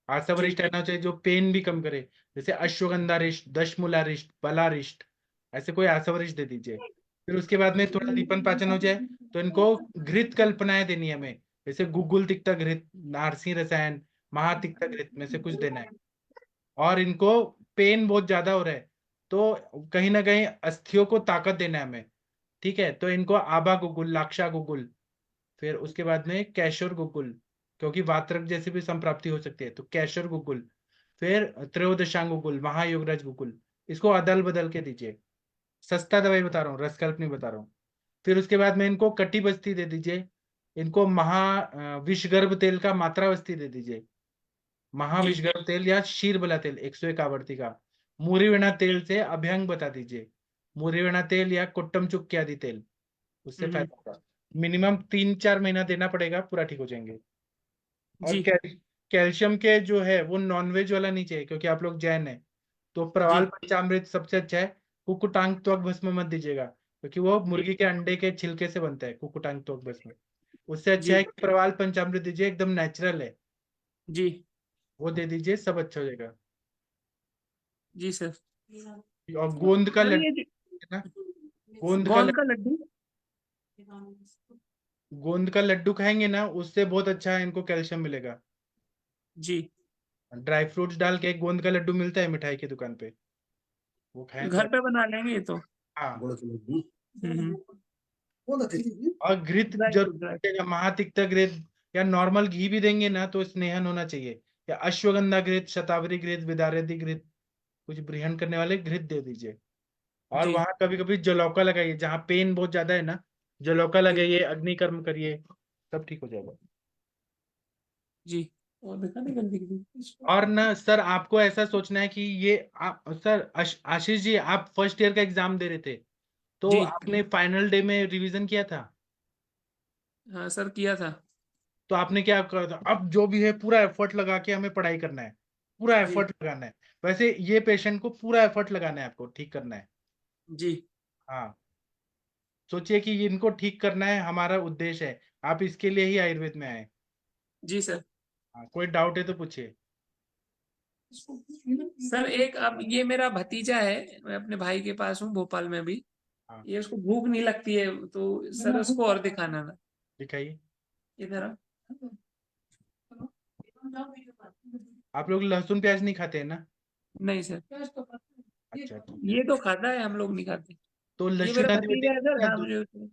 आसवरिष्ट रहना चाहिए जो पेन भी कम करे, जैसे अश्वगंधारिष्ट, दशमूलारिष्ट, बलारिष्ट, ऐसे कोई आसवरिष्ट दे दीजिए। फिर उसके बाद में थोड़ा दीपन पाचन हो जाए तो इनको घृत कल्पनाएं देनी है हमें, जैसे गुगुल तिक्ता घृत, नारसी रसायन, महातिक्ता घृत में से कुछ देना है। और इनको पेन बहुत ज्यादा हो रहा है तो कहीं ना कहीं अस्थियों को ताकत देना है हमें, ठीक है? तो इनको आबा गुगुल, लाक्षा गुगुल, फिर उसके बाद में कैशोर गुगुल, क्योंकि वात्रक जैसी भी संप्राप्ति हो सकती है, तो कैशोर गुगुल, फिर त्रयोदशांग गुगुल, महायोगराज गुगुल, इसको अदल बदल के दीजिए। सस्ता दवाई बता रहा हूँ, रसकल्प नहीं बता रहा हूँ। फिर उसके बाद में इनको कटी बस्ती दे दीजिए। इनको विषगर्भ तेल का मात्रा बस्ती दे दीजिए। जी महाविषगर्भ तेल या शीरबला तेल 101 आवर्ती का। मूरीवेणा तेल से अभ्यंग बता दीजिए। मूरीवेणा तेल या कुट्टम चुक्की आदि तेल, उससे हम्म, फायदा होगा। मिनिमम 3-4 महीना देना पड़ेगा, पूरा ठीक हो जाएंगे। और जी कैल्शियम के जो है वो नॉनवेज वाला नहीं चाहिए, क्योंकि आप लोग जैन है। तो जी प्रवाल पंचामृत सबसे अच्छा है। कुकुटांग त्वक भस्म मत दीजिएगा, क्योंकि वो मुर्गी के अंडे के छिलके से बनता है कुकुटांग त्वक भस्म। उससे अच्छा जी है कि प्रवाल पंचामृत दीजिए, एकदम नेचुरल है, जी वो दे दीजिए, सब अच्छा हो जाएगा। जी सर। और गोंद का सर ये लड्डू है ना, गोंद का गोंद का लड्डू, लड्डू। गोंद का लड्डू खाएंगे ना, उससे बहुत अच्छा है, इनको कैल्शियम मिलेगा। जी ड्राई फ्रूट्स डाल के एक गोंद का लड्डू मिलता है मिठाई की दुकान पे, वो खाएं तो घर पे बना लेंगे ये तो। हाँ। गुड़ की लड्डू हम्म, कौन सी चीज़? और घृत ड्राई जरूर फ्रूट ड्राई। दीजिएगा, महातिक्ता घृत, या नॉर्मल घी भी देंगे ना तो स्नेहन होना चाहिए, या अश्वगंधा घृत, शतावरी घृत, विदारती घृत, कुछ ब्रीहन करने वाले घृत दे दीजिए। और जी वहां कभी कभी जलौका लगाइए, जहाँ पेन बहुत ज्यादा है ना, जलौका जी लगाइए, अग्निकर्म करिए, सब ठीक हो जाएगा। जी। और दिखा नहीं गंदी की। और ना सर, आपको ऐसा सोचना है कि ये आप सर आशीष जी, आप फर्स्ट ईयर का एग्जाम दे रहे थे, तो जी आपने फाइनल डे में रिवीजन किया था? हाँ सर, किया था। तो आपने क्या करा था? अब जो भी है पूरा एफर्ट लगा के हमें पढ़ाई करना है, पूरा जी एफर्ट लगाना है। वैसे ये पेशेंट को पूरा एफर्ट लगाना है, आपको ठीक करना है। जी हाँ, सोचिए कि इनको ठीक करना है, हमारा उद्देश्य है। आप इसके लिए ही आयुर्वेद में आए। जी सर। हाँ, कोई डाउट है तो पूछिए। सर एक, अब ये मेरा भतीजा है, मैं अपने भाई के पास हूँ भोपाल में अभी। हाँ, ये उसको भूख नहीं लगती है, तो सर उसको और दिखाना था। दिखाइए। इधर आ। आप लोग लहसुन प्याज नहीं खाते हैं ना? नहीं सर, अच्छा ठीक है। ये तो खाता है, हम लोग नहीं खाते। तो ये लहसुन मेरा आदि वटी भतीजा है सर, मिलता है, हाँ मुझे।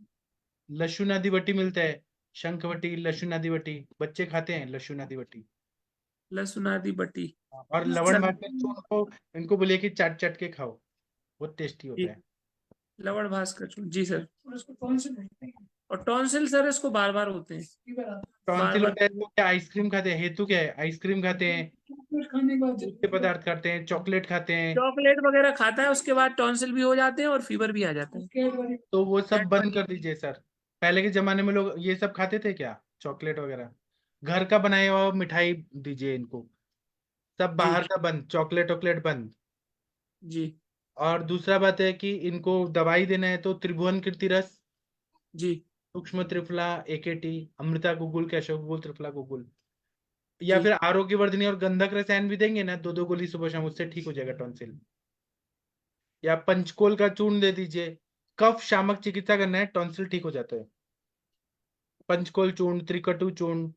लहसुन आदि वटी मिलता है, शंखवटी, लहसुन आदि वटी, बच्चे खाते हैं लहसुन आदि वटी? लहसुन आदि बटी। और लवण भास्कर चूर्ण को इनको बोलिए कि चाट चाट के खाओ, बहुत टेस्टी होता है। लवण भास्कर चूर्ण, जी सर। और टॉन्सिल सर इसको बार बार होते हैं, बार टॉन्सिल बार होता है तो क्या आइसक्रीम खाते हैं? हेतु क्या है? आइसक्रीम खाते हैं, दूध के पदार्थ खाते हैं, चॉकलेट खाते हैं, चॉकलेट वगैरह खाता है, उसके बाद टॉन्सिल भी हो जाते हैं और फीवर भी आ जाता है। तो वो सब बंद कर दीजिए सर। पहले के जमाने में लोग ये सब खाते थे क्या, चॉकलेट वगैरह? घर का बनाया हुआ मिठाई दीजिए इनको, सब जी बाहर का बंद, चॉकलेट वॉकलेट बंद। जी और दूसरा बात है कि इनको दवाई देना है तो त्रिभुवन कीर्ति रस, जी सूक्ष्म त्रिफला, एकेटी, अमृता गुगुल, कैशव गुगुल, त्रिफला गुगुल, या जी फिर आरोग्यवर्धिनी और गंधक रसायन भी देंगे ना, 2-2 गोली सुबह शाम, उससे ठीक हो जाएगा टॉन्सिल। या पंचकोल का चूर्ण दे दीजिए, कफ शामक चिकित्सा करना है, टॉन्सिल ठीक हो जाता है। पंचकोल चूर्ण, त्रिकटु चूर्ण।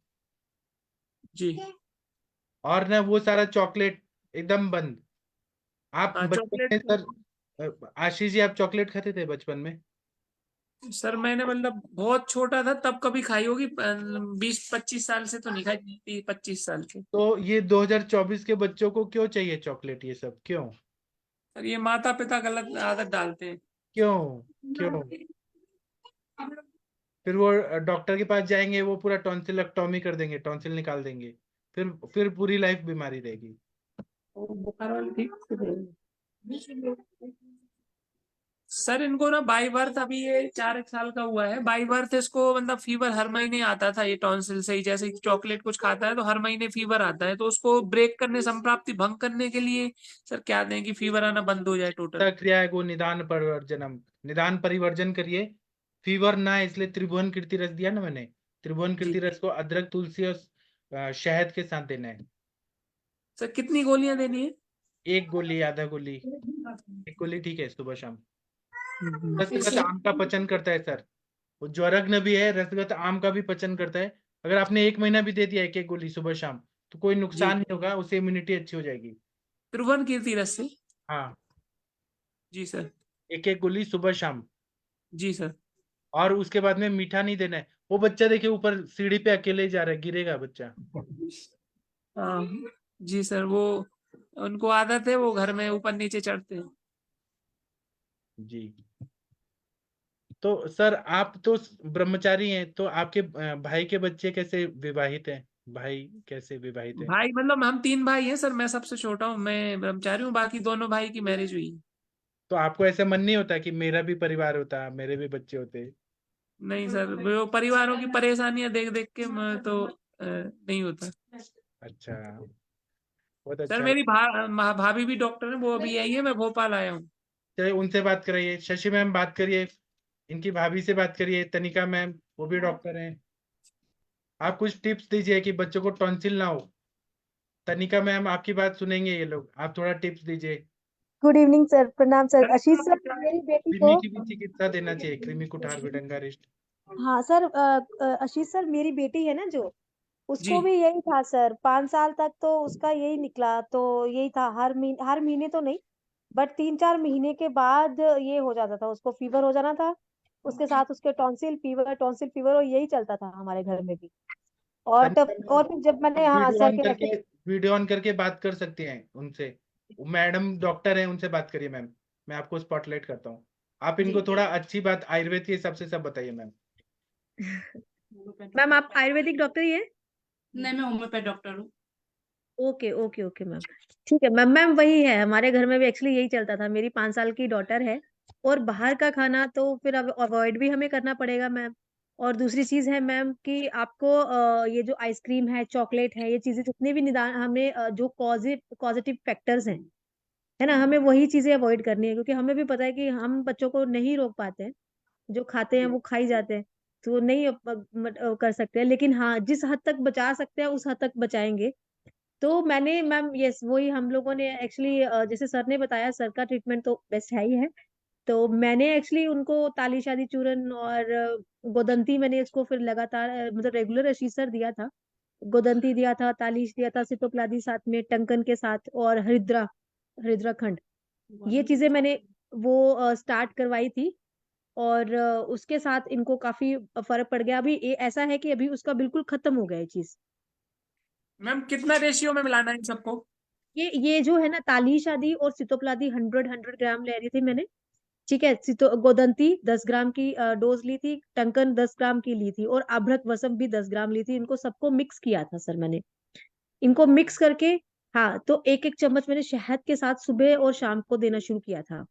जी। और ना वो सारा चॉकलेट एकदम बंद। आप हाँ बचपन में चॉकलेट। सर, आशीष जी, आप चॉकलेट खाते थे बचपन में? सर मैंने मतलब बहुत छोटा था तब कभी खाई होगी, 20-25 साल से तो नहीं खाई, 25 साल से। तो ये 2024 के बच्चों को क्यों चाहिए चॉकलेट, ये सब क्यों? सर ये माता पिता गलत आदत डालते हैं। क्यों? क्यों? फिर वो डॉक्टर के पास जाएंगे, वो पूरा टॉन्सिलेक्टॉमी कर देंगे, टॉन्सिल निकाल देंगे, फिर पूरी लाइफ बीमारी रहेगी। बुखार वाली ठीक सर, इनको ना बाई बर्थ, अभी ये 4 साल का हुआ है, बाई बर्थ इसको मतलब फीवर हर महीने आता था, ये टॉन्सिल से ही। जैसे चॉकलेट कुछ खाता है तो हर महीने फीवर आता है, तो उसको ब्रेक करने, संप्राप्ति भंग करने के लिए सर क्या दें कि फीवर आना बंद हो जाए टोटल। क्रिया है वो निदान परिवर्जनम, निदान परिवर्जन करिए, फीवर ना है, इसलिए त्रिभुवन कीर्ति रस दिया ना मैंने। त्रिभुवन जी कीर्ति रस को अदरक, तुलसी और शहद के साथ देना है। सर कितनी गोलियां देनी है? 1 गोली, आधा गोली, 1 गोली ठीक है सुबह शाम। हम्म। रसगत आम का पचन करता है सर, वो ज्वरग्न भी है, रसगत आम का भी पचन करता है। अगर आपने 1 महीना भी दे दिया 1-1 गोली सुबह शाम, तो कोई जी नुकसान नहीं होगा, उससे इम्यूनिटी अच्छी हो जाएगी। त्रिभुवन कीर्ति रस से। हाँ, जी सर। 1-1 गोली सुबह शाम। जी सर। और उसके बाद में मीठा नहीं देना है। वो बच्चा देखिए ऊपर सीढ़ी पे अकेले ही जा रहा है, गिरेगा बच्चा। हाँ जी सर, वो उनको आदत है, वो घर में ऊपर नीचे चढ़ते हैं। जी। तो सर आप तो ब्रह्मचारी हैं, तो आपके भाई के बच्चे कैसे विवाहित हैं? भाई कैसे विवाहित हैं? भाई मतलब हम 3 भाई हैं सर, मैं सबसे छोटा हूँ, मैं ब्रह्मचारी हूँ, बाकी दोनों भाई की मैरिज हुई है। तो आपको ऐसा मन नहीं होता कि मेरा भी परिवार होता, मेरे भी बच्चे होते? नहीं सर, वो परिवारों की परेशानियां देख देख के मैं तो नहीं होता। अच्छा, बहुत सर अच्छा। मेरी भाभी भी डॉक्टर है, वो अभी आई है, मैं भोपाल आया हूँ। चलिए उनसे बात कराइए, शशि मैम बात करिए, इनकी भाभी से बात करिए, तनिका मैम, वो भी डॉक्टर हैं। आप कुछ टिप्स दीजिए कि बच्चों को टॉन्सिल ना हो। तनिका मैम आपकी बात सुनेंगे ये लोग, आप थोड़ा टिप्स दीजिए। गुड इवनिंग सर, प्रणाम सर। आशीष सर, मेरी बेटी कृमि को की भी चिकित्सा देना चाहिए, कृमि कुठार विडंगारिष्ट। हाँ सर, आशीष सर, मेरी बेटी है ना जो, जी उसको भी यही था सर, 5 साल तक तो उसका यही निकला, तो यही था, हर महीने तो नहीं, बट 3-4 महीने के बाद ये हो जाता था, उसको फीवर हो जाना था, उसके साथ उसके टॉन्सिल फीवर, और यही चलता था हमारे घर में भी। और तनिका तब, मैम और फिर जब मैंने, आप हाँ वीडियो सर ऑन के करके, बच्चे, वीडियो ऑन करके बात कर सकते हैं उनसे। मैडम डॉक्टर है, उनसे बात करिए मैम, मैं आपको स्पॉटलाइट करता हूँ। आप इनको थोड़ा अच्छी बात आयुर्वेद के हिसाब से सब बताइए मैम। मैम आप आयुर्वेदिक डॉक्टर ही है? नहीं, मैं होम्योपैथ डॉक्टर हूँ। ओके ओके ओके मैम, ठीक है मैम। मैम वही है, हमारे घर में भी एक्चुअली यही चलता था, मेरी 5 साल की डॉटर है, और बाहर का खाना तो फिर अब अवॉइड भी हमें करना पड़ेगा मैम। और दूसरी चीज है मैम कि आपको ये जो आइसक्रीम है, चॉकलेट है, ये चीजें जितने भी निदान हमें जो पॉजिटिव फैक्टर्स हैं, है ना, हमें वही चीजें अवॉइड करनी है, क्योंकि हमें भी पता है कि हम बच्चों को नहीं रोक पाते हैं, जो खाते हैं वो खाई जाते हैं, तो नहीं कर सकते हैं, लेकिन हाँ जिस हद तक बचा सकते हैं उस हद तक बचाएंगे। तो मैंने मैम, यस, वही हम लोगों ने एक्चुअली, जैसे सर ने बताया, सर का ट्रीटमेंट तो बेस्ट है ही है, तो मैंने एक्चुअली उनको ताली शादी चूरन और गोदंती, मैंने इसको फिर लगातार मतलब रेगुलर अशीसर दिया था, गोदंती दिया था, तालीश दिया था, सिटोप्लादी साथ में टंकन के साथ, और हरिद्रा खंड, ये चीजें मैंने वो स्टार्ट करवाई थी, और उसके साथ इनको काफी फर्क पड़ गया। अभी ऐसा है कि अभी उसका बिल्कुल खत्म हो गया ये चीज। मैम कितना रेशियो में मिलाना है इन सबको? ये जो है ना, ताली शादी और सितोपलादी 100 ग्राम ले रही थी मैंने। ठीक है, गोदंती 10 ग्राम की डोज ली थी, टंकन 10 ग्राम की ली थी, और अभ्रक वसम भी 10 ग्राम ली थी। इनको सबको मिक्स किया था सर मैंने। इनको मिक्स करके, हाँ, तो एक एक चम्मच मैंने शहद के साथ सुबह और शाम को देना शुरू किया था।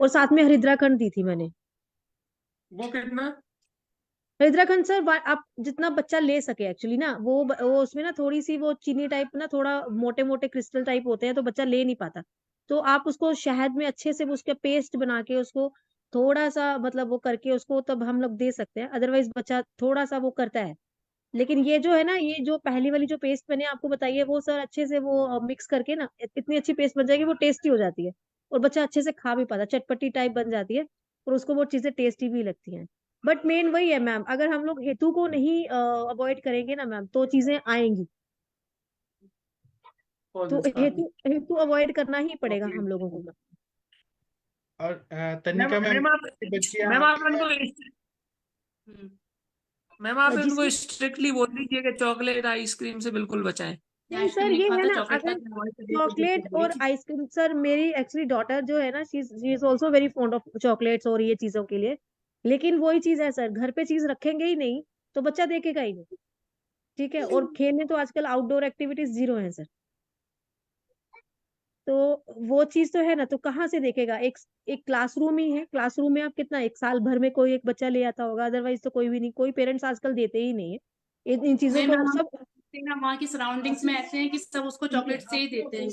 और साथ में हरिद्राखंड दी थी मैंने। वो कितना? हरिद्राखंड सर आप जितना बच्चा ले सके एक्चुअली ना, वो उसमें ना थोड़ी सी वो चीनी टाइप ना, थोड़ा मोटे मोटे क्रिस्टल टाइप होते हैं, तो बच्चा ले नहीं पाता। तो आप उसको शहद में अच्छे से उसका पेस्ट बना के उसको थोड़ा सा मतलब वो करके उसको तब हम लोग दे सकते हैं। अदरवाइज बच्चा थोड़ा सा वो करता है। लेकिन ये जो है ना, ये जो पहली वाली जो पेस्ट मैंने आपको बताई है, वो सर अच्छे से वो मिक्स करके ना इतनी अच्छी पेस्ट बन जाएगी, वो टेस्टी हो जाती है। और बच्चा अच्छे से खा भी पाता है, चटपटी टाइप बन जाती है। और उसको वो चीजें टेस्टी भी लगती हैं। बट मेन वही है मैम, अगर हम लोग हेतु को नहीं अवॉइड करेंगे ना मैम, तो चीजें आएंगी। तो हेतु हेतु अवॉइड करना ही पड़ेगा हम लोगों को। और मैम तनिका मैम, मैम आप बच्चियां मैम आप इनको हम्म, मैम आप इनको जिसमें स्ट्रिक्टली बोल दीजिए कि चॉकलेट आइसक्रीम से बिल्कुल बचाएं। नहीं आइसक्रीम सर, नहीं ये है खाता, ना, चॉकलेट अगर खाता, अवॉइड करिए तो बिल्कुल चॉकलेट बोली और थी। आइसक्रीम सर, मेरी एक्चुअली डॉटर जो है ना, she is also very fond of chocolates और ये चीजों के लिए। लेकिन वही चीज है सर, घर पे चीज रखेंगे ही नहीं तो बच्चा देखेगा ही नहीं। ठीक है, और खेलने तो आजकल आउटडोर एक्टिविटीज जीरो है सर। तो वो चीज तो है ना, तो कहाँ से देखेगा? एक एक क्लासरूम ही है, क्लासरूम में आप कितना, एक साल भर में कोई एक बच्चा ले आता होगा, अदरवाइज तो कोई भी नहीं, कोई पेरेंट्स आजकल देते ही नहीं है इन चीजों नहीं को मैम, हम सब। देखते हैं ना वहाँ की सराउंडिंग्स में ऐसे हैं कि सब उसको चॉकलेट से ही देते हैं,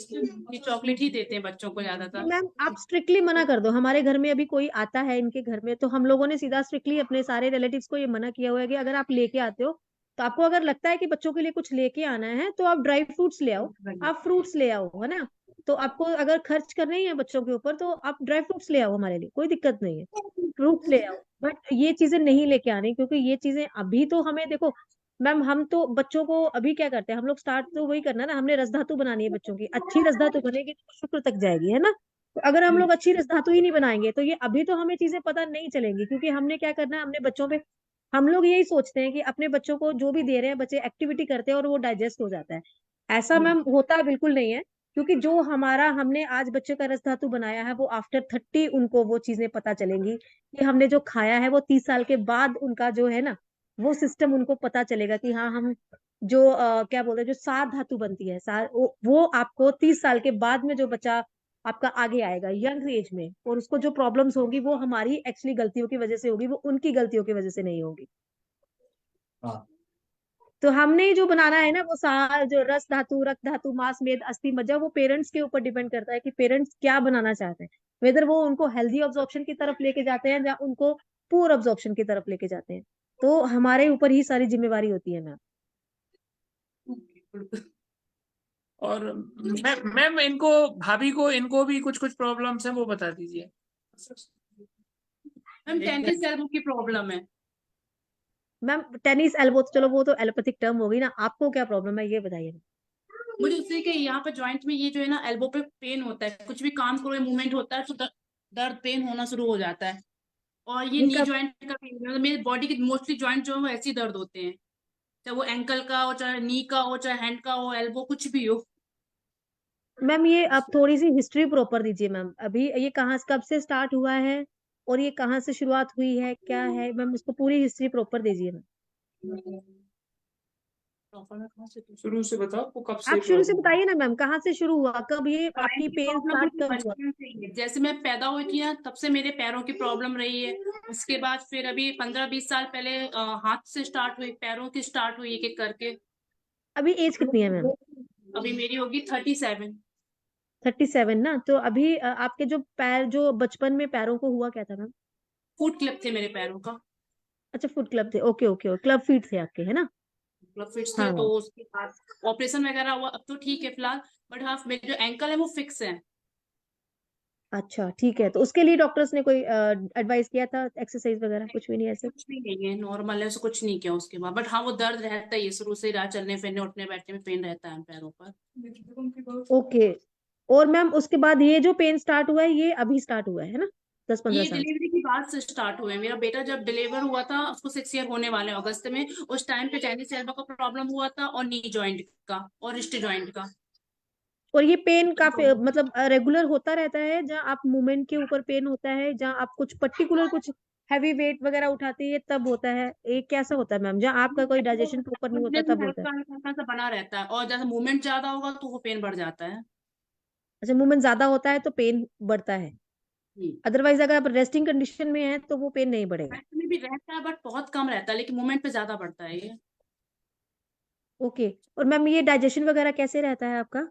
ये चॉकलेट ही देते हैं बच्चों को नहीं ज्यादातर। मैम, आप स्ट्रिक्टली मना कर दो। हमारे घर में अभी कोई आता है इनके घर में, तो हम लोगों ने सीधा स्ट्रिक्टली अपने सारे रिलेटिव्स को ये मना किया हुआ है कि अगर आप लेके आते हो, तो आपको अगर लगता है कि बच्चों के लिए कुछ लेके आना है, तो आप ड्राई फ्रूट्स ले आओ, आप फ्रूट्स ले आओ, है ना। तो आपको अगर खर्च करने ही है बच्चों के ऊपर, तो आप ड्राई फ्रूट्स ले आओ, हमारे लिए कोई दिक्कत नहीं है। फ्रूट्स ले आओ, बट ये चीजें नहीं लेके आनी, क्योंकि ये चीजें अभी तो हमें देखो मैम, हम तो बच्चों को अभी क्या करते हैं हम लोग, स्टार्ट तो वही करना है ना, हमने रस धातु बनानी है बच्चों की, अच्छी रस धातु बनेगी तो शुक्र तक जाएगी, है ना। तो अगर हम लोग अच्छी रस धातु ही नहीं बनाएंगे, तो ये अभी तो हमें चीजें पता नहीं चलेंगी, क्योंकि हमने क्या करना है, हमने बच्चों पे, हम लोग यही सोचते हैं कि अपने बच्चों को जो भी दे रहे हैं, बच्चे एक्टिविटी करते हैं और वो डाइजेस्ट हो जाता है। ऐसा मैम होता बिल्कुल नहीं है। क्योंकि जो हमारा हमने आज बच्चे का रस धातु बनाया है, वो आफ्टर 30 उनको वो चीजें पता चलेंगी कि हमने जो खाया है, वो 30 साल के बाद उनका जो है ना, वो सिस्टम उनको पता चलेगा कि हाँ, हम जो क्या बोलते हैं, जो सार धातु बनती है, सार वो आपको 30 साल के बाद में जो बच्चा आपका आगे आएगा यंग एज में, और उसको जो प्रॉब्लम्स होगी, वो हमारी एक्चुअली गलतियों की वजह से होगी, वो उनकी गलतियों की वजह से नहीं होगी। हाँ। तो हमने जो बनाना है ना, वो सार जो रस धातु, रक्त धातु, मांस, मेद, अस्थि, मज्जा, वो पेरेंट्स के ऊपर डिपेंड करता है कि पेरेंट्स क्या बनाना चाहते हैं। वेदर वो उनको हेल्दी ऑब्जॉर्प्शन की तरफ लेके जाते हैं या उनको पुअर ऑब्जॉर्प्शन की तरफ लेके जाते हैं। तो हमारे ऊपर ही सारी जिम्मेवारी होती है मैम। और मैम इनको, भाभी को, इनको भी कुछ कुछ प्रॉब्लम्स हैं, वो बता दीजिए। मैम टेनिस एल्बो की प्रॉब्लम है। मैम टेनिस एल्बो तो चलो, वो तो एलोपैथिक टर्म हो गई ना, आपको क्या प्रॉब्लम है ये बताइए। मुझे उससे कि यहाँ पे जॉइंट में ये जो है ना, एल्बो पे पेन होता है, कुछ भी काम करो, मूवमेंट होता है तो दर्द पेन होना शुरू हो जाता है। और ये ये नी कब? जॉइंट का पेन, मतलब मेरे बॉडी के मोस्टली जॉइंट जो है वो ऐसे ही दर्द होते हैं, चाहे वो एंकल का हो, चाहे नी का हो, चाहे हैंड का हो, एल्बो कुछ भी हो। मैम ये आप थोड़ी सी हिस्ट्री प्रॉपर दीजिए मैम, अभी ये कहाँ कब से स्टार्ट हुआ है, और ये कहाँ से शुरुआत हुई है, क्या है मैम, उसको पूरी हिस्ट्री प्रॉपर दीजिए मैम। शुरू से बताओ, वो कब से आप शुरू से प्रॉब्लम? बताइए ना मैम, कहाँ से शुरू हुआ, कब ये पैर आपकी की पेन प्रॉब्लम स्टार्ट मुझे कब हुआ? बचपन से ही है, जैसे मैं पैदा हुई थी ना तब से मेरे पैरों की प्रॉब्लम रही है। उसके बाद फिर अभी 15-20 साल पहले हाथ से स्टार्ट हुई, पैरों की स्टार्ट हुई एक एक करके। अभी एज कितनी है मैम? अभी मेरी होगी 37। 37 ना, तो अभी आपके जो पैर, जो बचपन में पैरों को हुआ क्या था मैम? फुट क्लब थे मेरे पैरों का। अच्छा, फुट क्लब थे, ओके ओके, क्लब फीट थे आपके, है ना। क्लब फिट्स थे, तो हाँ, उसके बाद ऑपरेशन वगैरह हुआ, अब तो ठीक है फिलहाल। बट हाँ, मेरे जो एंकल है वो फिक्स है। अच्छा ठीक है, तो उसके लिए डॉक्टर्स ने कोई एडवाइस किया था, एक्सरसाइज वगैरह कुछ भी नहीं ऐसे? कुछ भी नहीं है, नॉर्मल है, उसको कुछ नहीं किया उसके बाद। बट हाँ, वो दर्द रहता ही है शुरू से, राह चलने फिरने उठने बैठने में पेन रहता है पैरों पर। ओके। और मैम उसके बाद ये जो पेन स्टार्ट हुआ है, ये अभी स्टार्ट हुआ है ना? 10-15 ये साल से? डिलीवरी की बाद से स्टार्ट हुए। मेरा बेटा जब डिलीवर हुआ था उसको 6 ईयर होने वाले हैं अगस्त में। उस टाइम पे टेनिस एल्बो का प्रॉब्लम हुआ था और नी जॉइंट का और रिस्ट जॉइंट का। और ये पेन काफी मतलब रेगुलर होता रहता है, जहाँ आप मूवमेंट के ऊपर पेन होता है, जहाँ आप कुछ पर्टिकुलर कुछ हैवी वेट वगैरह उठाते हैं तब होता है? ये कैसा होता है मैम, जहाँ आपका कोई डाइजेशन प्रॉपर नहीं होता तब होता है? हल्का हल्का सा बना रहता है और जैसे मूवमेंट ज्यादा होगा तो वो पेन बढ़ जाता है। अच्छा, मूवमेंट ज्यादा होता है तो पेन बढ़ता है, जी। अदरवाइज अगर आप रेस्टिंग कंडीशन में है तो वो पेन नहीं बढ़ेगा? पेट में भी रहता है बट बहुत कम रहता है, लेकिन मूवमेंट पे ज्यादा बढ़ता है ये। ओके। और मैम ये डाइजेशन वगैरह कैसे रहता है आपका?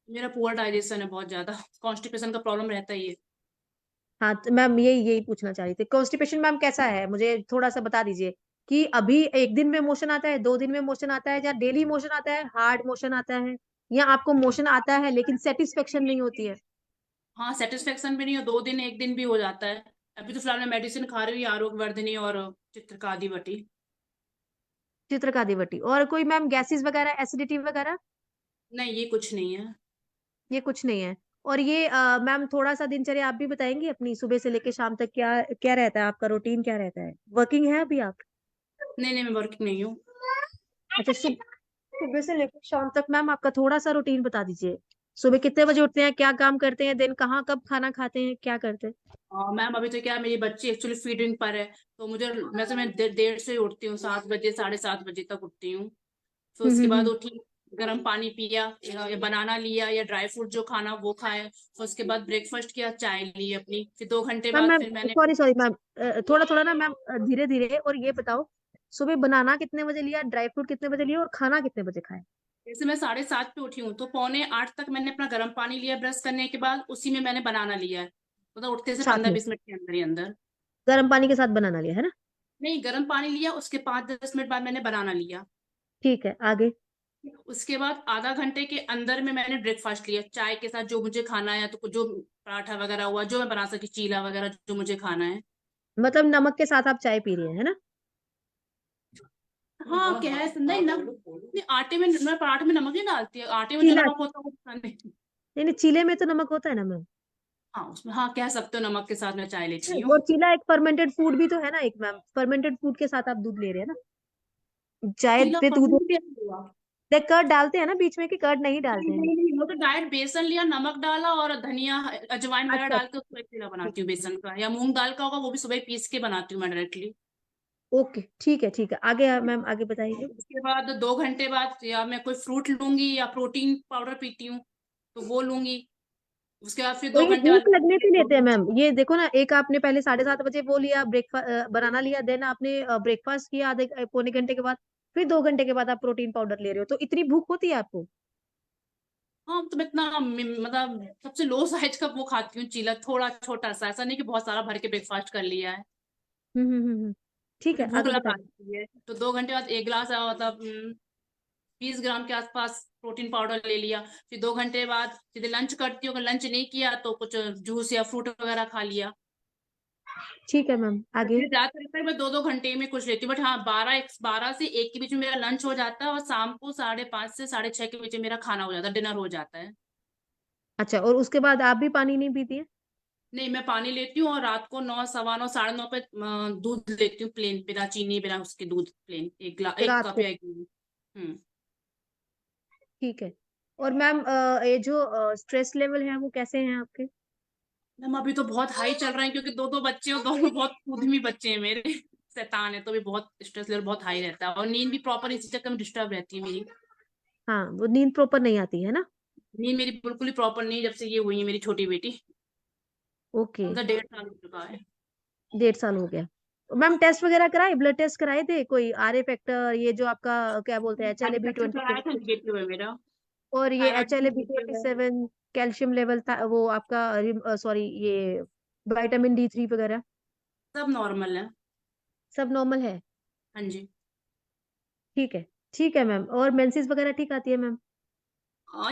मेरा पुअर डाइजेशन है बहुत ज्यादा। कॉन्स्टिपेशन का प्रॉब्लम रहता ही है। हाँ, तो मैम यही पूछना चाह रही थी, कॉन्स्टिपेशन मैम कैसा है, मुझे थोड़ा सा बता दीजिए कि अभी एक दिन में मोशन आता है, 2 दिन में मोशन आता है, या डेली मोशन आता है, हार्ड मोशन आता है, या आपको मोशन आता है लेकिन सेटिस्फेक्शन नहीं होती है? हाँ, सेटिस्फेक्शन भी नहीं हो, 2 दिन 1 दिन भी हो जाता है। अभी तो फिलहाल मैं मेडिसिन खा रही हूँ, आरोग्य वर्धिनी और चित्रकादी बटी। चित्रकादी वटी। और कोई मैम गैसेस वगैरह, एसिडिटी वगैरह? नहीं, ये कुछ नहीं है। ये कुछ नहीं है। और ये मैम थोड़ा सा दिनचर्या आप भी बताएंगी अपनी, सुबह से लेकर शाम तक क्या क्या रहता है आपका, रूटीन क्या रहता है? वर्किंग है अभी आप? नहीं नहीं, मैं वर्किंग नहीं हूँ। अच्छा, सुबह से लेकर शाम तक मैम आपका थोड़ा सा रूटीन बता दीजिए। सुबह कितने बजे उठते हैं, क्या काम करते हैं, दिन कहाँ कब खाना खाते हैं, क्या करते हैं? मैम अभी तो क्या है, मेरी बच्ची एक्चुअली फीडिंग पर है। तो मुझे वैसे मैं देर से ही उठती हूँ, 7 बजे 7:30 बजे तक उठती हूँ। फिर उसके बाद हम्म। उठी, गर्म पानी पिया या बनाना लिया या ड्राई फ्रूट जो खाना वो खाए। फिर उसके बाद ब्रेकफास्ट किया, चाय ली अपनी, फिर 2 घंटे मैम बाद मैम फिर मैंने। सॉरी सॉरी मैम, थोड़ा थोड़ा ना मैम, धीरे धीरे। और ये बताओ, सुबह बनाना कितने बजे लिया, ड्राई फ्रूट कितने बजे लिया, और खाना कितने बजे खाया? जैसे मैं 7:30 पे उठी हूँ तो 7:45 तक मैंने अपना गर्म पानी लिया ब्रश करने के बाद, उसी में मैंने बनाना लिया है। मतलब उठते से साथ पंद्रह में बीस मिनट के अंदर ही अंदर। गर्म पानी के साथ बनाना लिया है ना? नहीं, गर्म पानी लिया, उसके 5-10 मिनट बाद मैंने बनाना लिया। ठीक है, आगे? उसके बाद आधा घंटे के अंदर में मैंने ब्रेकफास्ट लिया चाय के साथ, जो मुझे खाना है, तो जो पराठा वगैरह हुआ जो मैं बना सकी, चीला वगैरह जो मुझे खाना है। मतलब नमक के साथ आप चाय पी रही है ना? हाँ, क्या है नहीं नहीं, आटे में मैं पराठे में नमक नहीं डालती है, आटे में जो चीला? नमक होता है वो खाने। नहीं नहीं, चीले में तो नमक होता है ना मैम? हाँ, उसमें हाँ कह सकते हो, नमक के साथ मैं चाय लेती हूँ। और चीला एक फर्मेंटेड फूड भी तो है ना एक मैम, फर्मेंटेड फूड के साथ आप दूध ले रहे हैं ना, चाय चीला पे दूध? फर्मेंट हुआ। कर्ड डालते हैं ना बीच में, कि कर्ड नहीं नहीं डालते हैं? नहीं नहीं, वो तो डायरेक्ट बेसन लिया, नमक डाला और धनिया अजवाइन वगैरह अच्छा, डाल के उसको एक चीला बनाती हूँ बेसन का, या मूंग दाल का होगा वो भी सुबह ही पीस के बनाती हूँ मैं डायरेक्टली। ओके, ठीक है ठीक है, आगे मैम आगे बताइए। उसके बाद 2 घंटे बाद या मैं कोई फ्रूट लूंगी या प्रोटीन पाउडर पीती हूँ तो वो लूंगी। उसके बाद फिर और दो ये घंटे भूख बाद लगने पे लेते हैं मैम, ये देखो ना, एक आपने पहले 7:30 बजे वो लिया ब्रेकफास्ट, बनाना लिया, देन आपने ब्रेकफास्ट किया आधे पौने घंटे के बाद, फिर 2 घंटे के बाद आप प्रोटीन पाउडर ले रहे हो, तो इतनी भूख होती है आपको? हाँ, तो मैं इतना मतलब सबसे लो साइज का वो खाती हूँ चीला, थोड़ा छोटा सा, ऐसा नहीं कि बहुत सारा भर के ब्रेकफास्ट कर लिया है। ठीक क्योंकि है, भूख आगे लगा बताइए। देती है, तो 2 घंटे बाद 1 गिलास मतलब 20 ग्राम के आसपास प्रोटीन पाउडर ले लिया। फिर 2 घंटे बाद सीधे लंच करती हूँ, अगर लंच नहीं किया तो कुछ जूस या फ्रूट वगैरह खा लिया। ठीक है मैम, आगे? फिर ज्यादातर रहता है मैं 2-2 घंटे में कुछ लेती हूँ, बट हाँ 12 से 1 के बीच में मेरा लंच हो जाता है और शाम को 5:30 से 6:30 के बीच में मेरा खाना हो जाता है, डिनर हो जाता है। अच्छा, और उसके बाद आप भी पानी नहीं पीती है? नहीं, मैं पानी लेती हूँ और रात को 9, 9:15, 9:30 पे दूध लेती हूँ प्लेन, बिना चीनी बिना उसके दूध प्लेन, एक रात कप को? या 1 गिलास। हम्म। ठीक है। और मैम ये जो स्ट्रेस लेवल है वो कैसे हैं आपके? मैम अभी तो बहुत हाई चल रहे हैं क्योंकि 2-2 बच्चे और दोनों बहुत उद्यमी बच्चे हैं मेरे। शैतान है, तो भी बहुत स्ट्रेस लेवल बहुत हाई रहता है और नींद भी प्रॉपर इसी चक्कर में डिस्टर्ब रहती है मेरी। हाँ, वो नींद प्रॉपर नहीं आती है ना? नींद मेरी बिल्कुल ही प्रॉपर नहीं है जब से ये हुई है मेरी छोटी बेटी। ओके। मतलब 1.5 साल हो चुका है। 1.5 साल हो गया। मैम टेस्ट वगैरह कराए, ब्लड टेस्ट कराए थे कोई, RA फैक्टर, ये जो आपका क्या बोलते हैं, आज HLA तक से कराया था, B27, निगेटिव है मेरा। और ये थायराइड भी HLA निगेटिव है। B27, कैल्शियम लेवल था वो आपका, सॉरी ये विटामिन D3 वगैरह? सब नॉर्मल है। सब नॉर्मल है? हाँ जी। ठीक है, ठीक है मैम। और मेंसेस वगैरह ठीक आती है मैम?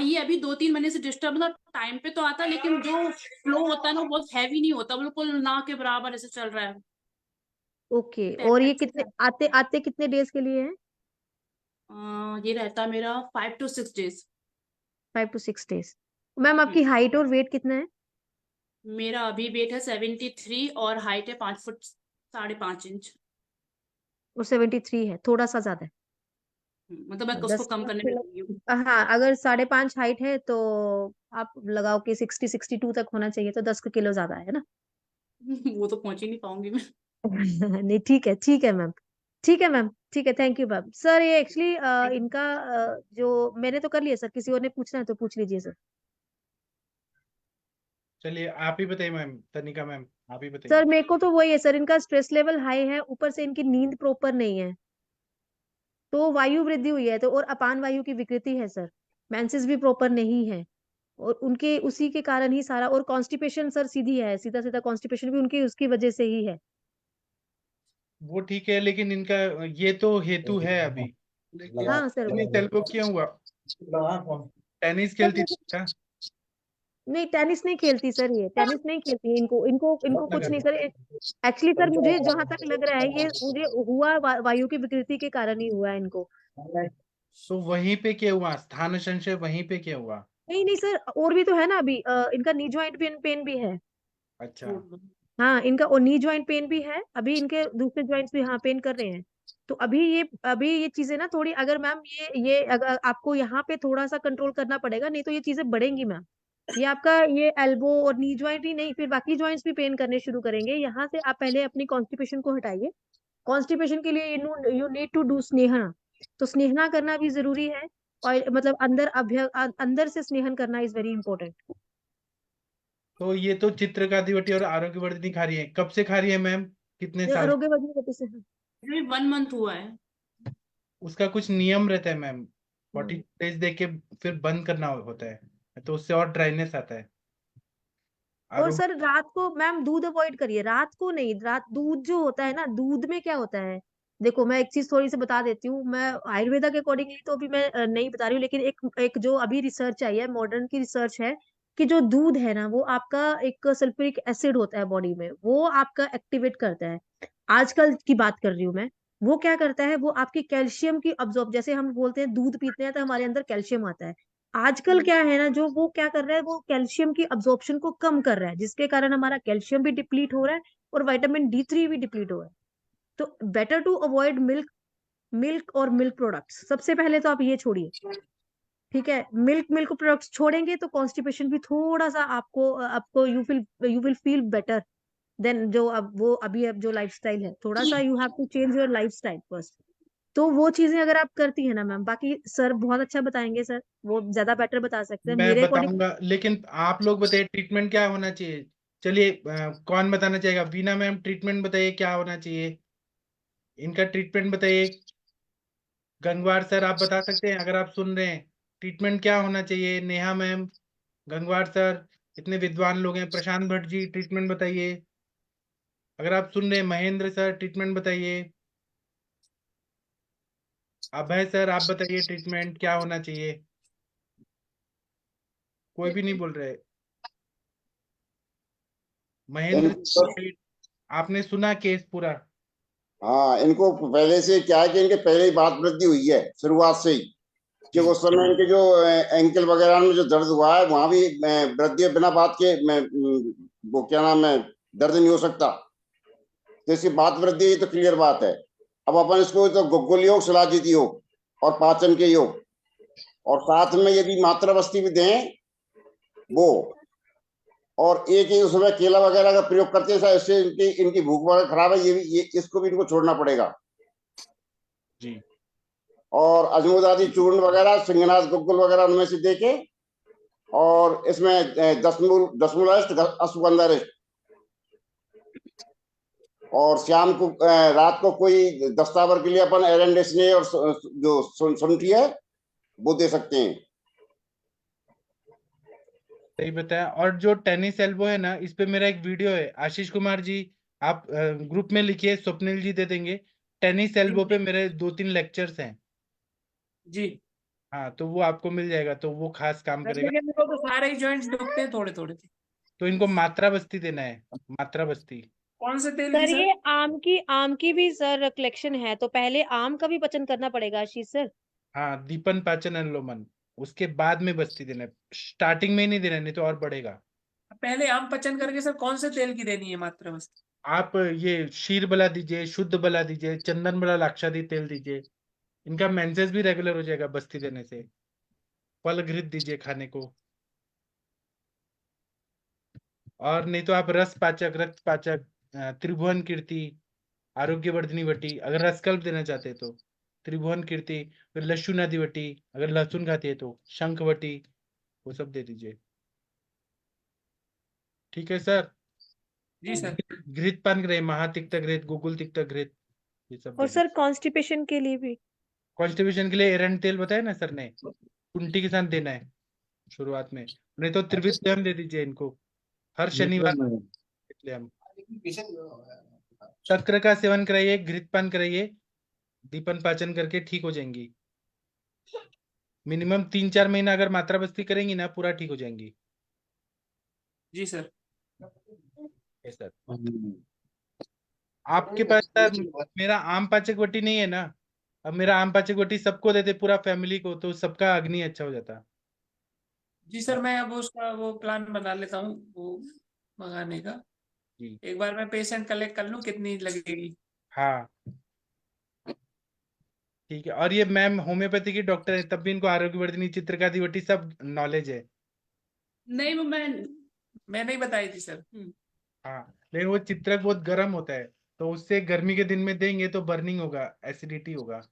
ये अभी 2-3 महीने से डिस्टर्ब, मतलब टाइम पे तो आता है लेकिन जो फ्लो होता है ना वो बहुत हैवी नहीं होता, बिल्कुल ना के बराबर ऐसे चल रहा है। ओके। और पहले ये अच्छे से कितने आते आते कितने डेज के लिए है? ये रहता है मेरा 5 to 6 days। 5 to 6 days. Ma'am आपकी हाइट और वेट कितना है? मेरा अभी वेट है 73 और हाइट है 5 फुट 5.5 इंच। और 73 है, थोड़ा सा ज्यादा है। मतलब मैं उसको 10 कम करने में किलो। लगी हूँ। हाँ, अगर 5.5 हाइट है तो आप लगाओ कि 60-62 तक होना चाहिए, तो 10 किलो ज्यादा है ना। वो तो पहुंच ही नहीं पाऊंगी मैं। नहीं, ठीक है, ठीक है मैम, ठीक है मैम, ठीक है, थैंक यू मैम। सर ये एक्चुअली इनका जो मैंने तो कर लिया सर, किसी और ने पूछना है तो पूछ लीजिए सर। चलिए आप ही बताइए मैम, तनिका मैम आप ही सर बताइए। मेरे को तो वही है सर, इनका स्ट्रेस लेवल हाई है, ऊपर से इनकी नींद प्रॉपर नहीं है, तो वायु वृद्धि हुई है, तो और अपान वायु की विकृति है सर, मेंसेस भी प्रॉपर नहीं है, और उनके उसी के कारण ही सारा, और कॉन्स्टिपेशन सर सीधी है, सीधा सीधा कॉन्स्टिपेशन भी उनकी उसकी वजह से ही है। वो ठीक है, लेकिन इनका ये तो हेतु है अभी, लेकिन हाँ सर। टेनिस एल्बो क्यों हुआ? टेनिस खेलती थी क्या? नहीं, टेनिस नहीं खेलती सर, ये टेनिस नहीं खेलती, इनको इनको इनको कुछ नहीं सर। एक्चुअली सर मुझे जहां तक लग रहा है, ये मुझे हुआ वायु की विकृति के कारण ही हुआ है इनको। तो वहीं पे क्या हुआ? स्थान संशय वहीं पे क्या हुआ? नहीं नहीं सर, और भी तो है ना अभी, इनका नी ज्वाइंट पेन भी है। अच्छा। हाँ, इनका और नी ज्वाइंट पेन भी है, अभी इनके दूसरे ज्वाइंट्स भी हाँ पेन कर रहे हैं। तो अभी ये चीजें ना थोड़ी, अगर मैम ये अगर आपको यहाँ पे थोड़ा सा कंट्रोल करना पड़ेगा, नहीं तो ये चीजें बढ़ेंगी मैम। ये आपका ये एल्बो और नी ज्वाइंट ही नहीं, फिर बाकी ज्वाइंट्स भी पेन करने शुरू करेंगे। यहाँ से आप पहले अपनी कॉन्स्टिपेशन को हटाइए। कॉन्स्टिपेशन के लिए यू नीड टू डू स्नेहन, तो स्नेहना करना भी जरूरी है, और मतलब अंदर से स्नेहन करना इज वेरी इंपॉर्टेंट। तो ये तो चित्रकादिवटी और आरोग्यवर्धिनी खा रही है, कब से खा रही है मैम? कितने साल? आरोग्य वर्धन से। अभी 1 मंथ हुआ है। उसका कुछ नियम रहता है मैम, 40 हम्म। डेज दे के फिर बंद करना होता है, तो उससे और ड्राइनेस आता है। और आरोग्य। सर रात को मैम दूध अवॉइड करिए, रात को नहीं, रात दूध जो होता है ना, दूध में क्या होता है, देखो मैं एक चीज थोड़ी सी बता देती हूँ, मैं आयुर्वेदा के अकॉर्डिंगली तो अभी मैं नहीं बता रही हूँ, लेकिन एक एक जो अभी रिसर्च आई है, मॉडर्न की रिसर्च है, कि जो दूध है ना वो आपका एक सल्फ्यूरिक एसिड होता है बॉडी में, वो आपका एक्टिवेट करता है। आजकल की बात कर रही हूँ मैं। वो क्या करता है, वो आपकी कैल्शियम की अब्जॉर्ब, जैसे हम बोलते हैं दूध पीते हैं तो हमारे अंदर कैल्शियम आता है, आजकल क्या है ना, जो वो क्या कर रहा है, वो कैल्शियम की अब्जॉर्प्शन को कम कर रहा है, जिसके कारण हमारा कैल्शियम भी डिप्लीट हो रहा है, और विटामिन D3 भी डिप्लीट हो रहा है। तो better to avoid milk, milk और मिल्क प्रोडक्ट्स, सबसे पहले तो आप ये छोड़िए। ठीक है, मिल्क प्रोडक्ट्स छोड़ेंगे तो कॉन्स्टिपेशन भी थोड़ा सा आपको आपको you will feel better than जो अब वो अभी अब जो लाइफस्टाइल है, थोड़ा सा you have to change your lifestyle first. तो वो चीजें अगर आप करती है ना मैम, बाकी सर बहुत अच्छा बताएंगे सर, वो ज्यादा बेटर बता सकते हैं मैं मेरे अकॉर्डिंग। बताऊंगा, लेकिन आप लोग बताइए ट्रीटमेंट क्या होना चाहिए। चलिए कौन बताना चाहेगा? बीना मैम ट्रीटमेंट बताइए क्या होना चाहिए, इनका ट्रीटमेंट बताइए। गंगवार सर आप बता सकते हैं अगर आप सुन रहे हैं, ट्रीटमेंट क्या होना चाहिए? नेहा मैम, गंगवार सर, इतने विद्वान लोग हैं। प्रशांत भट्ट जी ट्रीटमेंट बताइए, अगर आप सुन रहे हैं। महेंद्र सर ट्रीटमेंट बताइए। अभय सर आप बताइए ट्रीटमेंट क्या होना चाहिए। कोई भी नहीं बोल रहे। महेंद्र इनको सर, आपने सुना केस पूरा? हाँ, इनको पहले से क्या है कि इनके पहले ही बात वृद्धि हुई है शुरुआत से ही, कि जी उस समय इनके जो एंकल वगैरह में जो दर्द हुआ है वहां भी वृद्धि है, बिना बात के वो क्या नाम है, दर्द नहीं हो सकता। तो इसकी बात वृद्धि है, तो क्लियर बात है। अब अपन इसको तो गुग्गुल योग, शिलाजीत योग और पाचन के योग, और साथ में यदि मात्रा बस्ती भी दें वो, और एक ही उसमें केला वगैरह का प्रयोग करते हैं, इससे इनकी इनकी भूख वगैरह खराब है, ये इसको भी इनको छोड़ना पड़ेगा। जी। और अजमोद आदि चूर्ण वगैरह, सिंहनाथ गुग्गुल वगैरह उनमें से देके, और इसमें दसमूलाष्ट, अश्वगंधा रिष्ट, और शाम को रात को कोई दस्तावर के लिए अपन एरेंडेसने और जो शुंठी है वो दे सकते हैं। सही बताया। और जो टेनिस एल्बो है ना, इस पे मेरा एक वीडियो है, आशीष कुमार जी आप ग्रुप में लिखिए, स्वप्निल जी दे देंगे। टेनिस एल्बो पे मेरे 2-3 लेक्चर्स हैं। जी। हाँ, तो वो आपको मिल जाएगा, तो वो खास काम करेगा। मेरे को तो सारे ही जॉइंट्स दुखते हैं थोड़े थोड़े। तो इनको मात्रा बस्ती देना है, मात्रा बस्ती। कौन से तेल की सर सर? ये आम की भी सर कलेक्शन है, तो पहले आम का भी पचन करना पड़ेगा आशीष सर। हाँ, दीपन पाचन अनुलोमन, उसके बाद में बस्ती देना है, स्टार्टिंग में ही नहीं देना है, नहीं तो और बढ़ेगा। पहले आम पचन करके सर कौन से तेल की देनी है मात्रा बस? आप ये शीर बला दीजिए, शुद्ध बला दीजिए, चंदन बला लाक्षादी तेल दीजिए। इनका मेंसेस भी रेगुलर हो जाएगा बस्ती देने से। फल घृत दीजिए खाने को। और नहीं तो आप रस पाचक, रक्त पाचक, त्रिभुवन कीर्ति, आरोग्यवर्धिनी वटी, अगर रसकल्प देना चाहते हैं तो त्रिभुवन कीर्ति, फिर लहसुन आदि वटी, अगर लहसुन खाती है तो शंख वटी, वो सब दे दीजिए। ठीक है सर। जी सर। घृत पान करें, महातिक्त घृत, गुगुल तिक्त घृत, ये सब और दे सर कॉन्स्टिपेशन के लिए भी? कॉन्स्टिपेशन के लिए एरंड तेल बताया ना सर ने, कुंटी के साथ देना है शुरुआत में। नहीं तो त्रिविक्रम दे दीजिए इनको हर शनिवार। हम शक्कर का सेवन कराइए, घृतपान कराइए, दीपन पाचन करके ठीक हो जाएंगी। मिनिमम 3-4 महीना अगर मात्रा बस्ती करेंगी ना, पूरा ठीक हो जाएंगी। जी सर। Yes sir. आपके पास सर मेरा आम पाचक वटी नहीं है ना। अब मेरा आम पाचक वटी सबको देते, पूरा फैमिली को, तो सबका अग्नि अच्छा हो जाता। जी सर, मैं अब उसका वो प्लान बना लेता हूँ वो मंगाने का। जी एक बार मैं पेशेंट कलेक्ट कर लूँ कितनी लगेगी। हाँ ठीक है। और ये मैम होम्योपैथी की डॉक्टर है, तब भी इनको आरोग्यवर्धिनी, चित्रकादि वटी सब नॉलेज है। नहीं वो मैं नहीं बताई थी सर। हाँ लेकिन वो चित्रक बहुत गर्म होता है, तो उससे गर्मी के दिन में देंगे तो बर्निंग होगा, एसिडिटी होगा।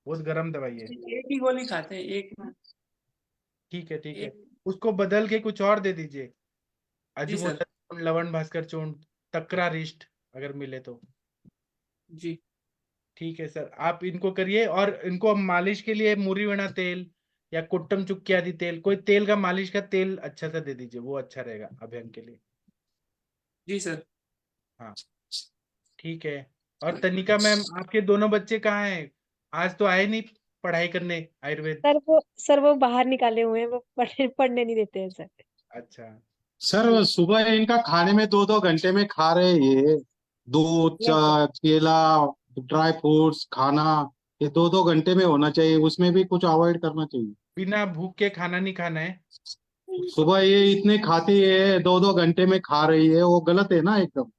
बहुत गर्म दवाई है। एक ही गोली खाते हैं, एक। ठीक है ठीक है। एक। उसको बदल के कुछ और दे दीजिए। जी सर। अजमोदक चूर्ण, लवण भास्कर चूर्ण, तक्रा रिष्ट अगर मिले तो। जी ठीक है सर, आप इनको करिए। और इनको मालिश के लिए मुरीवणा तेल या कुट्टम चुक्की आदि तेल, कोई तेल का मालिश का तेल अच्छा सा दे दीजिए, वो अच्छा रहेगा अभियान के लिए। जी सर। हाँ ठीक है। और तनिका मैम, आपके दोनों बच्चे कहाँ हैं? आज तो आए नहीं पढ़ाई करने आयुर्वेद। सर वो बाहर निकाले हुए हैं, वो पढ़ने नहीं देते हैं सर। अच्छा सर सुबह इनका खाने में 2-2 घंटे में खा रहे हैं ये दूध, यस सर। केला, ड्राई फ्रूट्स खाना, ये 2-2 घंटे में होना चाहिए, उसमें भी कुछ अवॉइड करना चाहिए। बिना भूख के खाना नहीं खाना है। सुबह ये इतने खाती है, 2-2 घंटे में खा रही है, वो गलत है ना एकदम।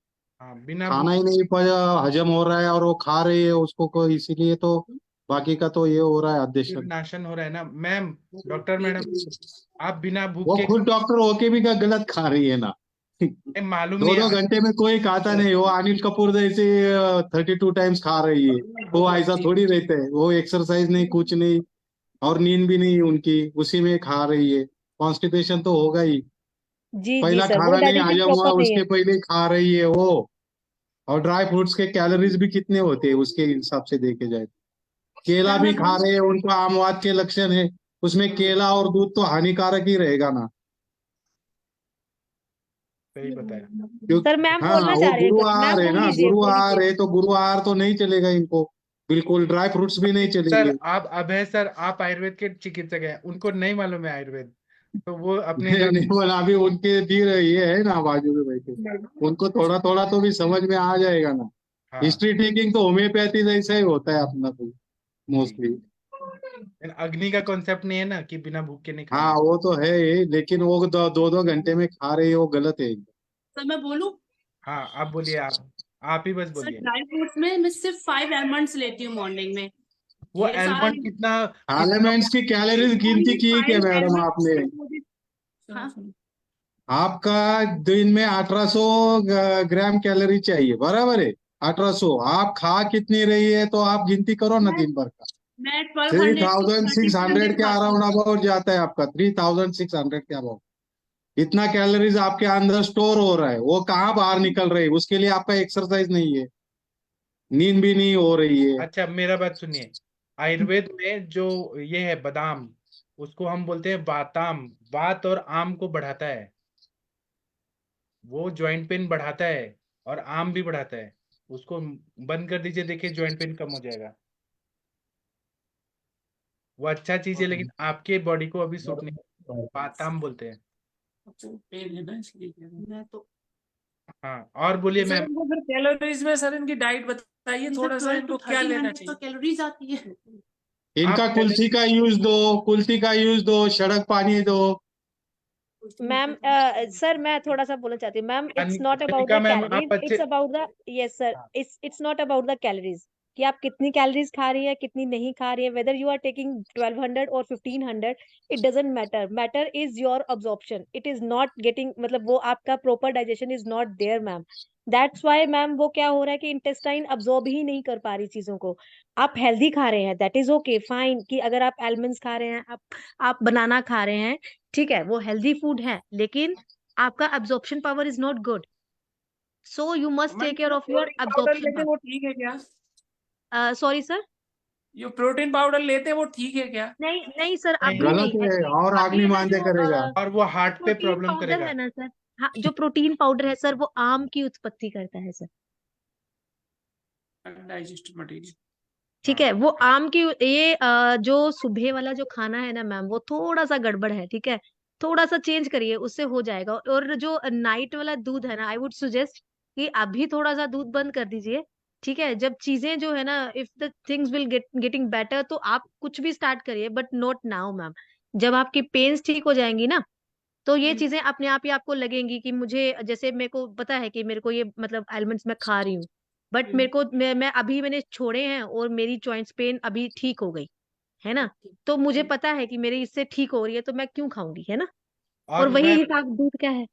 हाँ बिना खाना भूख। ही नहीं हजम हो रहा है और वो खा रही है उसको को, इसीलिए तो बाकी का तो ये हो रहा है अध्यक्ष। नाशन हो रहा है ना मैम। डॉक्टर मैडम, आप बिना भूख वो के खुद डॉक्टर होके भी गलत खा रही है ना। मालूम दो नहीं दो है। घंटे में कोई खाता नहीं, वो अनिल कपूर जैसे 32 टाइम्स खा रही है। वो ऐसा थोड़ी रहते है, वो एक्सरसाइज नहीं कुछ नहीं, और नींद भी नहीं उनकी, उसी में खा रही है। कॉन्स्टिपेशन तो होगा ही। जी जी पहला सर, वो खाना नहीं डाइजेशन हजम हुआ प्रॉपर नहीं उसके है। पहले ही खा रही है वो। और ड्राई फ्रूट्स के कैलोरीज भी कितने होते हैं उसके हिसाब से देखे जाए। केला सर भी मैं खा रहे हैं, उनको आमवाद के लक्षण है, उसमें केला और दूध तो हानिकारक ही रहेगा ना। सही बताया। सर मैम हाँ बोलना वो चाह रहे हैं, गुरु मैम आहार है बोल ना, लीजिए गुरु बोल आहार लीजिए। है तो गुरु आहार तो नहीं चलेगा इनको, बिल्कुल ड्राई फ्रूट्स भी नहीं सर चलेंगे। आप अभय सर, आप आयुर्वेद के चिकित्सक हैं, उनको नहीं मालूम है आयुर्वेद, तो वो अपने नहीं नहीं, बोला अभी उनके धीर ये है ना बाजू में बैठे, उनको थोड़ा थोड़ा तो भी समझ में आ जाएगा ना। हाँ हिस्ट्री टेकिंग तो होम्योपैथी जैसा ही होता है अपना तो मोस्टली। अग्नि का कॉन्सेप्ट नहीं है ना कि बिना भूख के नहीं खाना हाँ है। वो तो है ही, लेकिन वो 2-2 घंटे में खा रही है, वो गलत है। सर मैं बोलूं? हाँ आप बोलिए, आप ही बस सर बोलिए। ड्राई फ्रूट्स में मैं सिर्फ 5 आलमंड्स लेती हूँ मॉर्निंग में। वो ये सारा एलमंड कितना एलिमेंट्स की कैलोरीज गिनती की क्या मैडम आपने? हाँ आपका दिन में 1800 ग्राम कैलोरी चाहिए, बराबर है? 1800 आप खा कितनी रही है तो आप गिनती करो ना मैं दिन भर का। मैं 1200 to 3600 1300 के खाती अराउंड हूँ। अबाउट जाता है आपका, 3600 के अबाउट। इतना कैलोरीज आपके अंदर स्टोर हो रहा है, वो कहाँ बाहर निकल रही है? उसके लिए आपका एक्सरसाइज नहीं है, नींद भी नहीं हो रही है। अच्छा मेरा बात सुनिए। आयुर्वेद में जो ये है बादाम, उसको हम बोलते हैं वाताम। वात और आम को बढ़ाता है, वो ज्वाइंट पेन बढ़ाता है और आम भी बढ़ाता है। उसको बंद कर दीजिए, देखिए ज्वाइंट पेन कम हो जाएगा। वो अच्छा चीज है, लेकिन आपके बॉडी को अभी सूट नहीं। वाताम बोलते हैं। पेन है ना इसलिए कह रहा हूँ। मैं तो हाँ और बोलिए सर मैम। इनको फिर कैलोरीज में सर इनकी डाइट बताइए थोड़ा सा, 12 इनको to क्या लेना 1300 तो चाहिए? कैलोरीज आती है। इनका आप कुल्थी का यूज दो, कुल्थी का यूज दो, सड़क पानी दो। मैम सर मैं थोड़ा सा बोलना चाहती हूँ ma'am, it's not about Kanika the ma'am, calories, आप अच्छे it's about the, yes sir, हाँ, it's not about the calories कि आप कितनी कैलोरीज खा रही है कितनी नहीं खा रही है, वेदर यू आर टेकिंग 1200 और 1500, it doesn't matter, matter is your absorption, it is not getting, मतलब वो आपका proper digestion is not there ma'am, that's why ma'am वो क्या हो रहा है कि इंटेस्टाइन अब्जॉर्ब ही नहीं कर पा रही चीजों को। आप हेल्दी खा रहे हैं, दैट इज ओके फाइन, कि अगर आप एलमंड्स खा रहे हैं, आप बनाना खा रहे हैं, ठीक है, वो हेल्दी फूड है, लेकिन आपका absorption power is not good, so you must ma'am take care of your protein powder absorption लेते हैं वो ठीक है क्या? पावर। सॉरी सर, जो प्रोटीन पाउडर लेते हैं वो ठीक है क्या? नहीं नहीं सर, नहीं, अभी गलत नहीं, है एक्चुअली और अभी आगनी ना मांझे करेगा। और वो जो हार्ट पे प्रोटीन प्रॉब्लम पाउडर करेगा। है ना सर, हाँ जो प्रोटीन पाउडर है सर वो आम की उत्पत्ति करता है सर, डाइजेस्ट मटेरियल। ठीक हाँ है, वो आम की, ये जो सुबह वाला जो खाना है ना मैम वो थोड़ा सा गड़बड़ है, ठीक है, थोड़ा सा चेंज करिए उससे हो जाएगा, और जो नाइट वाला दूध है ना, आई वुड सुजेस्ट कि अभी थोड़ा सा दूध बंद कर दीजिए, ठीक है, जब चीजें जो है ना, if the things will getting better तो आप कुछ भी स्टार्ट करिए, बट नॉट नाउ मैम, जब आपकी पेन्स ठीक हो जाएंगी ना, तो ये चीजें अपने आप ही आपको लगेंगी कि मुझे, जैसे मेरे को पता है कि मेरे को ये मतलब एलिमेंट्स मैं खा रही हूँ, बट मेरे को मैं अभी मैंने छोड़े हैं और मेरी जॉइंट्स पेन अभी ठीक हो गई है ना, तो मुझे पता है कि मेरी इससे ठीक हो रही है, तो मैं क्यों खाऊंगी, है ना, और और वही मैं हिसाब दूध का है।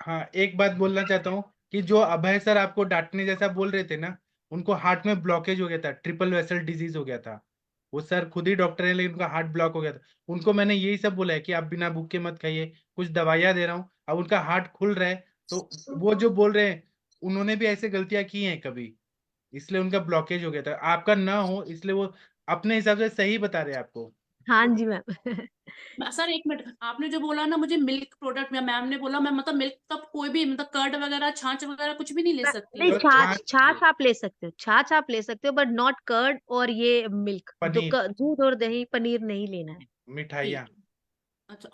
हाँ एक बात बोलना चाहता हूँ कि जो अभय सर आपको डांटने जैसा बोल रहे थे ना, उनको हार्ट में ब्लॉकेज हो गया था, ट्रिपल वेसल डिजीज हो गया था। वो सर खुद ही डॉक्टर है लेकिन उनका हार्ट ब्लॉक हो गया था। उनको मैंने यही सब बोला है कि आप बिना भूखे मत खाइए, कुछ दवाइयाँ दे रहा हूँ, अब उनका हार्ट खुल रहा है। तो वो जो बोल रहे हैं, उन्होंने भी ऐसे गलतियां की हैं कभी, इसलिए उनका ब्लॉकेज हो गया था, आपका ना हो इसलिए वो अपने हिसाब से सही बता रहे हैं आपको। हाँ जी मैम सर एक मिनट, आपने जो बोला ना मुझे मिल्क प्रोडक्ट में, मैम ने बोला मैं मतलब मिल्क तब कोई भी मतलब कर्ड वगैरह छाछ वगैरह कुछ भी नहीं ले सकती? नहीं, तो छाछ छाछ, छाछ आप ले सकते हो, छाछ आप ले सकते हो, बट नॉट कर्ड और ये मिल्क, पनीर, दूध और दही पनीर नहीं लेना है। मिठाइयाँ, ठीक है, अच्छा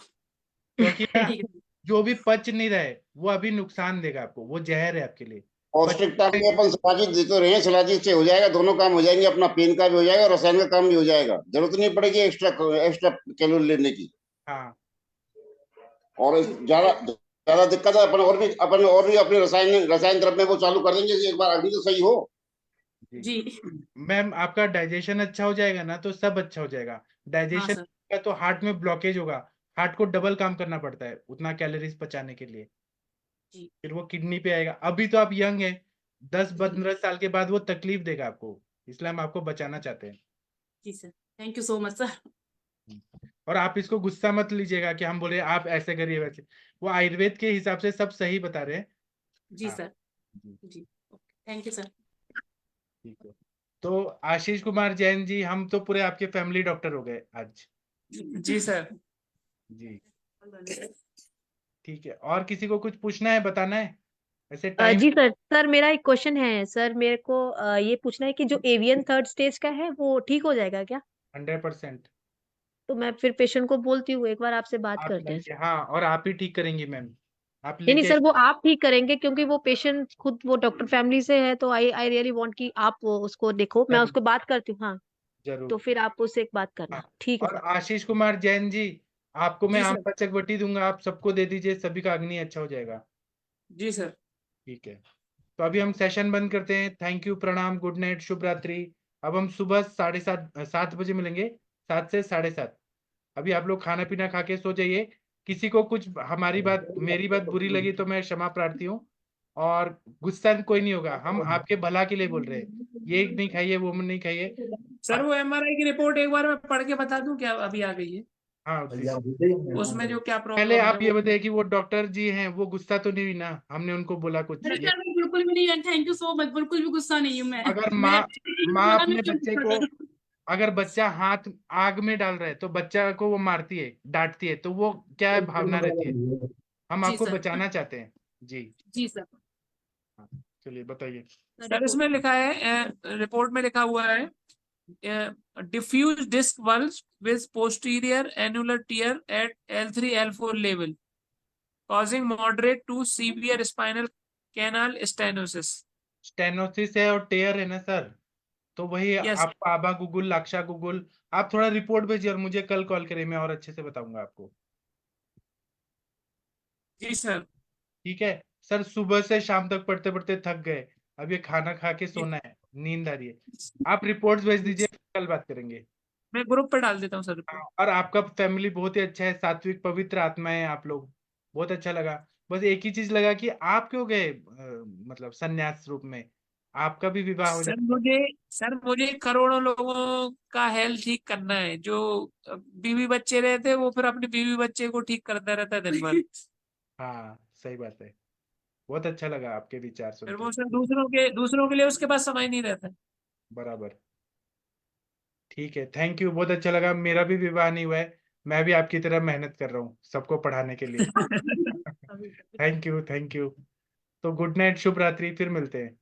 क्योंकि ना ठीक है। जो भी पच नहीं रहा है वो अभी नुकसान देगा आपको, वो जहर है आपके लिए। पच पौष्टिकता भी अपन शिलाजीत दे तो रहे हैं, शिलाजीत से हो जाएगा, दोनों काम हो जाएंगे, अपना पेन का भी हो जाएगा और रसायन का काम भी हो जाएगा, जरूरत नहीं पड़ेगी एक्स्ट्रा एक्स्ट्रा कैलोरी लेने की। हाँ और ज्यादा ज्यादा दिक्कत है, अपन और भी अपने रसायन रसायन द्रव्य वो चालू कर देंगे कि एक बार अग्नि तो सही हो। जी। जी मैम आपका डाइजेशन अच्छा हो जाएगा ना तो सब अच्छा हो जाएगा। हाँ डाइजेशन सर। का तो हार्ट में ब्लॉकेज होगा, हार्ट को डबल काम करना पड़ता है उतना कैलोरीज पचाने के लिए, जी फिर वो किडनी पे आएगा। अभी तो आप यंग हैं, 10-15 साल के बाद वो तकलीफ देगा आपको, इसलिए हम आपको बचाना चाहते हैं। जी sir, thank you so much sir. और आप इसको गुस्सा मत लीजिएगा कि हम बोले आप ऐसे करिए वैसे, वो आयुर्वेद के हिसाब से सब सही बता रहे हैं। जी हाँ सर। जी, जी ओके, थैंक यू सर। ठीक है। तो आशीष कुमार जैन जी, हम तो पूरे आपके फैमिली डॉक्टर हो गए आज। जी सर। जी ठीक है, और किसी को कुछ पूछना है, बताना है, ऐसे टाइम। जी सर, सर मेरा एक क्वेश्चन है सर, मेरे को ये पूछना है कि जो एवियन थर्ड स्टेज का है वो ठीक हो जाएगा क्या? 100% तो मैं फिर पेशेंट को बोलती हूँ एक बार आपसे बात आप करते हैं। लाइए, हाँ, और आप ही ठीक करेंगे मैम, आप नहीं नहीं लेके। सर, वो आप ठीक करेंगे क्योंकि वो पेशेंट खुद वो डॉक्टर फैमिली से है, तो आई रियली वांट कि आप वो उसको देखो, मैं जरूर उसको बात करती हूँ, हाँ, तो जरूर। फिर आप उससे एक बात हाँ, करना, ठीक है और सर। आशीष कुमार जैन जी, आपको मैं जी आम सर। पचक बटी दूंगा, आप सबको दे दीजिए, सभी का अग्नि अच्छा हो जाएगा। जी सर। ठीक है, तो अभी हम सेशन बंद करते हैं। थैंक यू, प्रणाम, गुड नाइट, शुभ रात्रि। अब हम सुबह 7:30 बजे मिलेंगे, 7 से 7:30। अभी आप लोग खाना पीना खा के सो जाइए। किसी को कुछ हमारी बात मेरी बात बुरी लगी तो मैं क्षमा प्रार्थी हूँ, और गुस्सा कोई नहीं होगा, हम आपके भला के लिए बोल रहे हैं, ये नहीं खाइए वो नहीं खाइए। सर वो एमआरआई की रिपोर्ट एक बार मैं पढ़ के बता दूं क्या? अभी आ गई है हाँ उसमें जो क्या पहले प्रॉब्लम है आप ये वो। बताइए कि वो डॉक्टर जी हैं, वो गुस्सा तो नहीं हुई ना, हमने उनको बोला कुछ अरे ये? सर मैं बिल्कुल भी नहीं, थैंक यू सो मच, बिल्कुल भी गुस्सा नहीं हूँ मैं। अगर मैं माँ पता नहीं अपने क्यों बच्चे गुस्सा को, करूं। अगर बच्चा हाथ आग में डाल रहा है तो बच्चा को वो मारती है, डांटती है, तो वो क्या भावना रहती है? हम जी आपको सर। बचाना चाहते हैं जी। जी सर। हाँ, चलिए बताइए। सर इसमें लिखा है, रिपोर्ट में लिखा हुआ है, diffuse disc bulge with posterior annular tear at L3-L4 level, causing moderate to severe spinal canal stenosis. Stenosis है और टेयर है ना सर, तो वही Yes. आपको आबा गूगल, लाक्षा गूगल, आप थोड़ा रिपोर्ट भेजिए और मुझे कल कॉल करिए, मैं और अच्छे से बताऊंगा आपको। जी सर। ठीक है सर, सुबह से शाम तक पढ़ते पढ़ते थक गए, अब ये खाना खा के सोना है, नींद आ रही है, आप रिपोर्ट्स भेज दीजिए, कल बात करेंगे। मैं ग्रुप पे डाल देता हूँ सर हाँ, रिपोर्ट। और आपका फैमिली बहुत ही अच्छा है, सात्विक पवित्र आत्मा है आप लोग, बहुत अच्छा लगा। बस एक ही चीज लगा कि आप क्यों गए मतलब संन्यास रूप में, आपका भी विवाह हो सर जाता। मुझे सर मुझे करोड़ों लोगों का हेल्थ ठीक करना है, जो बीवी बच्चे रहते हैं वो फिर अपने बीवी बच्चे को ठीक करता रहता है दिन भर। हाँ सही बात है, बहुत अच्छा लगा आपके विचार सुन फिर के। वो सर दूसरों के लिए उसके पास समय नहीं रहता है। बराबर, ठीक है, थैंक यू, बहुत अच्छा लगा, मेरा भी विवाह नहीं हुआ है, मैं भी आपकी तरह मेहनत कर रहा हूँ सबको पढ़ाने के लिए। Thank you, thank you. तो गुड नाइट, शुभ रात्रि, फिर मिलते हैं।